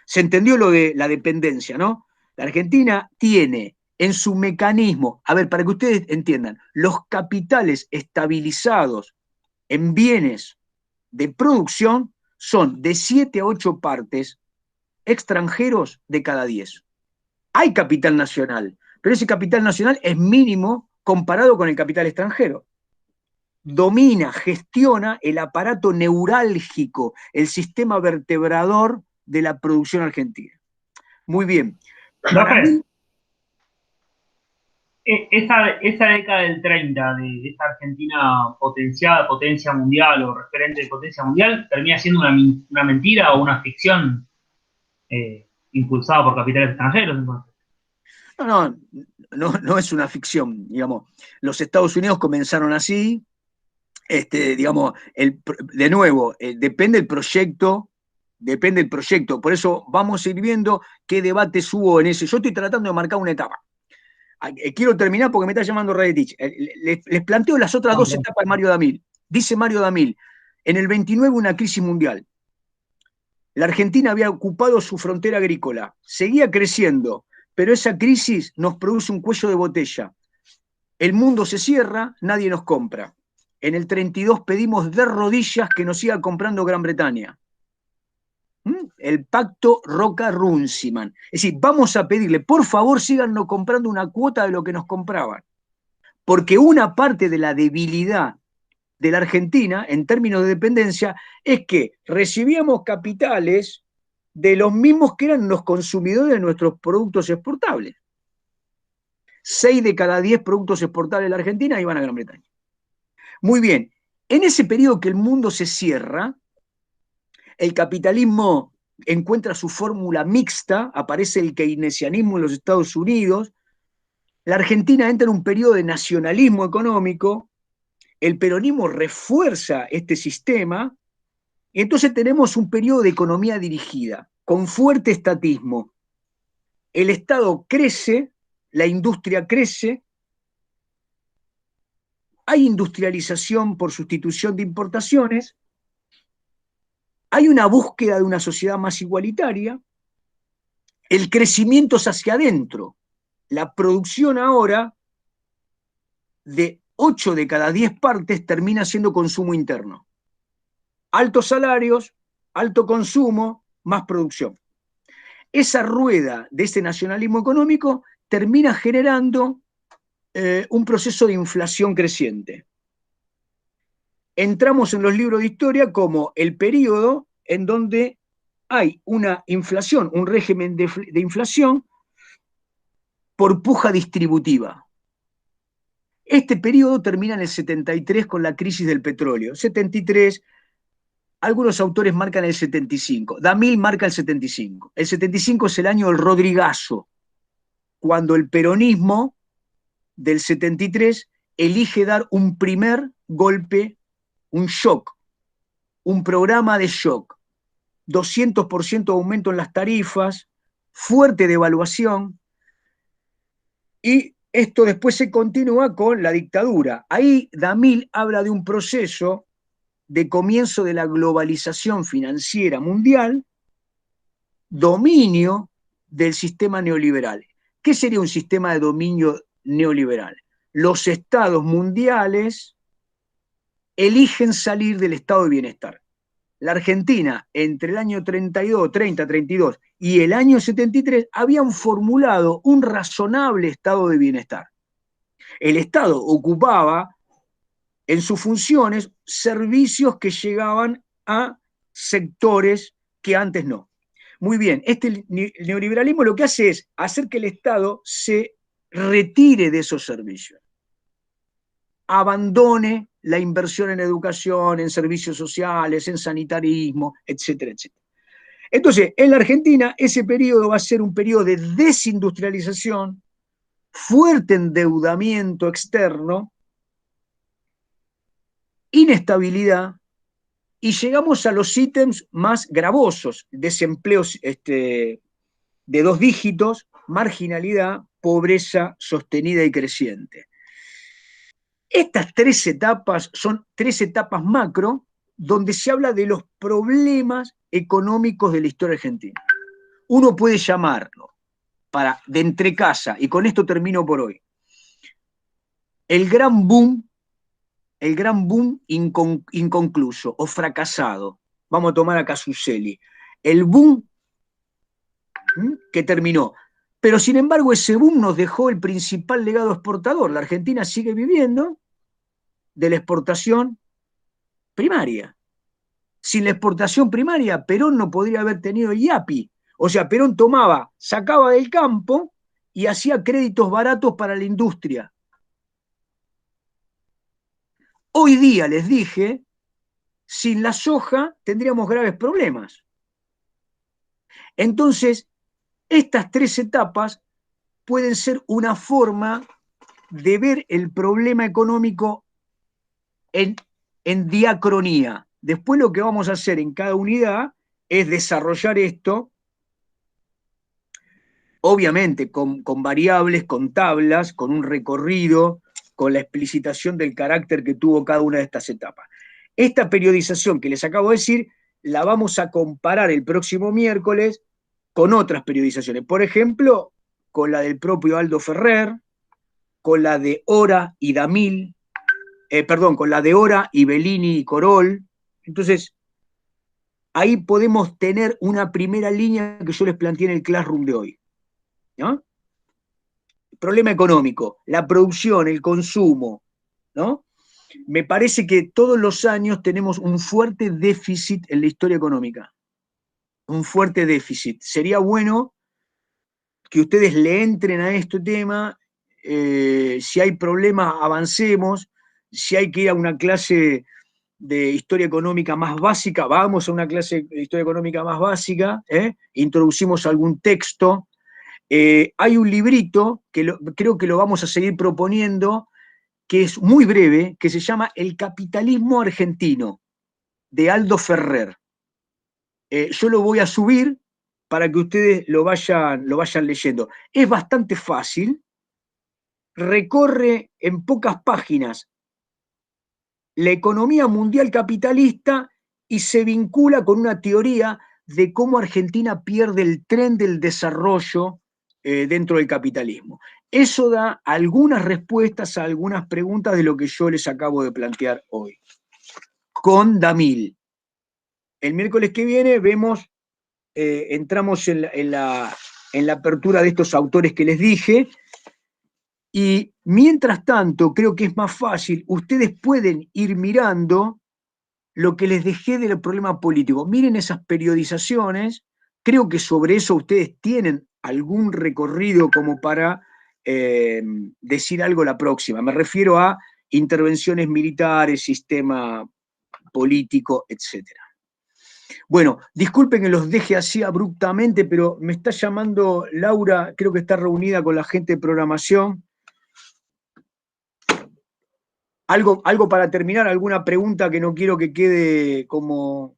[SPEAKER 1] Se entendió lo de la dependencia, ¿no? La Argentina tiene en su mecanismo, a ver, para que ustedes entiendan, los capitales estabilizados en bienes de producción son de 7 a 8 partes extranjeros de cada 10. Hay capital nacional, pero ese capital nacional es mínimo comparado con el capital extranjero. Domina, gestiona el aparato neurálgico, el sistema vertebrador de la producción argentina. Muy bien.
[SPEAKER 16] Esa década del 30 de esa Argentina potenciada, potencia mundial o referente de potencia mundial, termina siendo una mentira o una ficción impulsada por capitales extranjeros. Entonces.
[SPEAKER 1] No es una ficción, digamos. Los Estados Unidos comenzaron así, digamos, de nuevo, depende del proyecto, por eso vamos a ir viendo qué debates hubo en ese. Yo estoy tratando de marcar una etapa. Quiero terminar porque me está llamando Radetich. Les planteo las otras dos etapas de Mario Damil. Dice Mario Damil, en el 29 una crisis mundial. La Argentina había ocupado su frontera agrícola, seguía creciendo, pero esa crisis nos produce un cuello de botella. El mundo se cierra, nadie nos compra. En el 32 pedimos de rodillas que nos siga comprando Gran Bretaña. El pacto Roca-Runciman. Es decir, vamos a pedirle, por favor, síganos comprando una cuota de lo que nos compraban. Porque una parte de la debilidad de la Argentina, en términos de dependencia, es que recibíamos capitales de los mismos que eran los consumidores de nuestros productos exportables. 6 de cada 10 productos exportables de la Argentina iban a Gran Bretaña. Muy bien, en ese periodo que el mundo se cierra, el capitalismo encuentra su fórmula mixta, aparece el keynesianismo en los Estados Unidos, la Argentina entra en un periodo de nacionalismo económico, el peronismo refuerza este sistema, y entonces tenemos un periodo de economía dirigida, con fuerte estatismo. El Estado crece, la industria crece, hay industrialización por sustitución de importaciones, hay una búsqueda de una sociedad más igualitaria, el crecimiento es hacia adentro, la producción ahora de 8 de cada 10 partes termina siendo consumo interno. Altos salarios, alto consumo, más producción. Esa rueda de ese nacionalismo económico termina generando un proceso de inflación creciente. Entramos en los libros de historia como el periodo en donde hay una inflación, un régimen de inflación por puja distributiva. Este periodo termina en el 73 con la crisis del petróleo. 73, algunos autores marcan el 75, Damil marca el 75. El 75 es el año del Rodrigazo, cuando el peronismo del 73 elige dar un primer golpe, un shock, un programa de shock, 200% de aumento en las tarifas, fuerte devaluación, y esto después se continúa con la dictadura. Ahí Damil habla de un proceso de comienzo de la globalización financiera mundial, dominio del sistema neoliberal. ¿Qué sería un sistema de dominio neoliberal? Los estados mundiales eligen salir del estado de bienestar. La Argentina, entre el año 32 y el año 73, habían formulado un razonable estado de bienestar. El Estado ocupaba en sus funciones servicios que llegaban a sectores que antes no. Muy bien, el neoliberalismo lo que hace es hacer que el Estado se retire de esos servicios, abandone la inversión en educación, en servicios sociales, en sanitarismo, etcétera, etcétera. Entonces, en la Argentina, ese periodo va a ser un periodo de desindustrialización, fuerte endeudamiento externo, inestabilidad, y llegamos a los ítems más gravosos: desempleos de 2 dígitos, marginalidad, pobreza sostenida y creciente. Estas 3 etapas son 3 etapas macro donde se habla de los problemas económicos de la historia argentina. Uno puede llamarlo, de entrecasa, y con esto termino por hoy, el gran boom inconcluso o fracasado. Vamos a tomar a Casuseli. El boom que terminó. Pero sin embargo, ese boom nos dejó el principal legado exportador. La Argentina sigue viviendo de la exportación primaria. Sin la exportación primaria, Perón no podría haber tenido el IAPI. O sea, Perón sacaba del campo y hacía créditos baratos para la industria. Hoy día, les dije, sin la soja tendríamos graves problemas. Entonces, estas 3 etapas pueden ser una forma de ver el problema económico en diacronía. Después lo que vamos a hacer en cada unidad es desarrollar esto, obviamente con variables, con tablas, con un recorrido, con la explicitación del carácter que tuvo cada una de estas etapas. Esta periodización que les acabo de decir, la vamos a comparar el próximo miércoles con otras periodizaciones. Por ejemplo, con la del propio Aldo Ferrer, con la de Ora y Damil, con la de Ora y Bellini y Corol. Entonces, ahí podemos tener una primera línea que yo les planteé en el Classroom de hoy, ¿no? Problema económico, la producción, el consumo, ¿no? Me parece que todos los años tenemos un fuerte déficit en la historia económica. Un fuerte déficit. Sería bueno que ustedes le entren a este tema. Si hay problemas, avancemos. Si hay que ir a una clase de historia económica más básica, vamos a una clase de historia económica más básica, introducimos algún texto. Hay un librito que creo que lo vamos a seguir proponiendo, que es muy breve, que se llama El capitalismo argentino, de Aldo Ferrer. Yo lo voy a subir para que ustedes lo vayan leyendo. Es bastante fácil, recorre en pocas páginas la economía mundial capitalista y se vincula con una teoría de cómo Argentina pierde el tren del desarrollo dentro del capitalismo. Eso da algunas respuestas a algunas preguntas de lo que yo les acabo de plantear hoy. Con Damil. El miércoles que viene entramos en la apertura de estos autores que les dije, y mientras tanto creo que es más fácil, ustedes pueden ir mirando lo que les dejé del problema político. Miren esas periodizaciones, creo que sobre eso ustedes tienen algún recorrido como para decir algo la próxima. Me refiero a intervenciones militares, sistema político, etc. Bueno, disculpen que los deje así abruptamente, pero me está llamando Laura, creo que está reunida con la gente de programación. ¿Algo para terminar? ¿Alguna pregunta que no quiero que quede como...?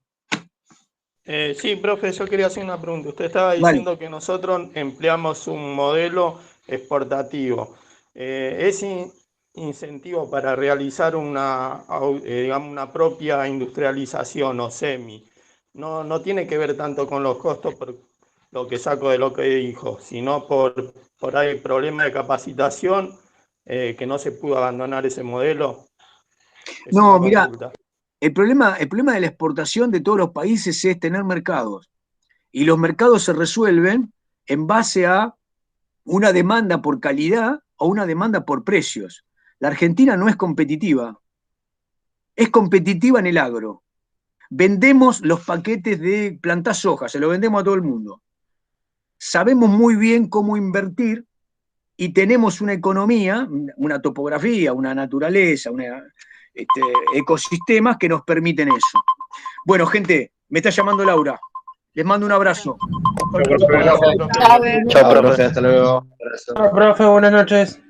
[SPEAKER 6] Sí, profe, yo quería hacer una pregunta. Usted estaba diciendo que nosotros empleamos un modelo exportativo. ¿Ese incentivo para realizar digamos, una propia industrialización o semi no tiene que ver tanto con los costos lo que saco de lo que dijo, sino por ahí problema de capacitación, que no se pudo abandonar ese modelo. Es
[SPEAKER 1] No,
[SPEAKER 6] una
[SPEAKER 1] mira,
[SPEAKER 6] consulta.
[SPEAKER 1] el problema de la exportación de todos los países es tener mercados. Y los mercados se resuelven en base a una demanda por calidad o una demanda por precios. La Argentina no es competitiva. Es competitiva en el agro. Vendemos los paquetes de plantar soja, se lo vendemos a todo el mundo. Sabemos muy bien cómo invertir y tenemos una economía, una topografía, una naturaleza, ecosistemas que nos permiten eso. Bueno, gente, me está llamando Laura. Les mando un abrazo.
[SPEAKER 7] Chao, profe, hasta luego.
[SPEAKER 17] Chao, profe, buenas noches.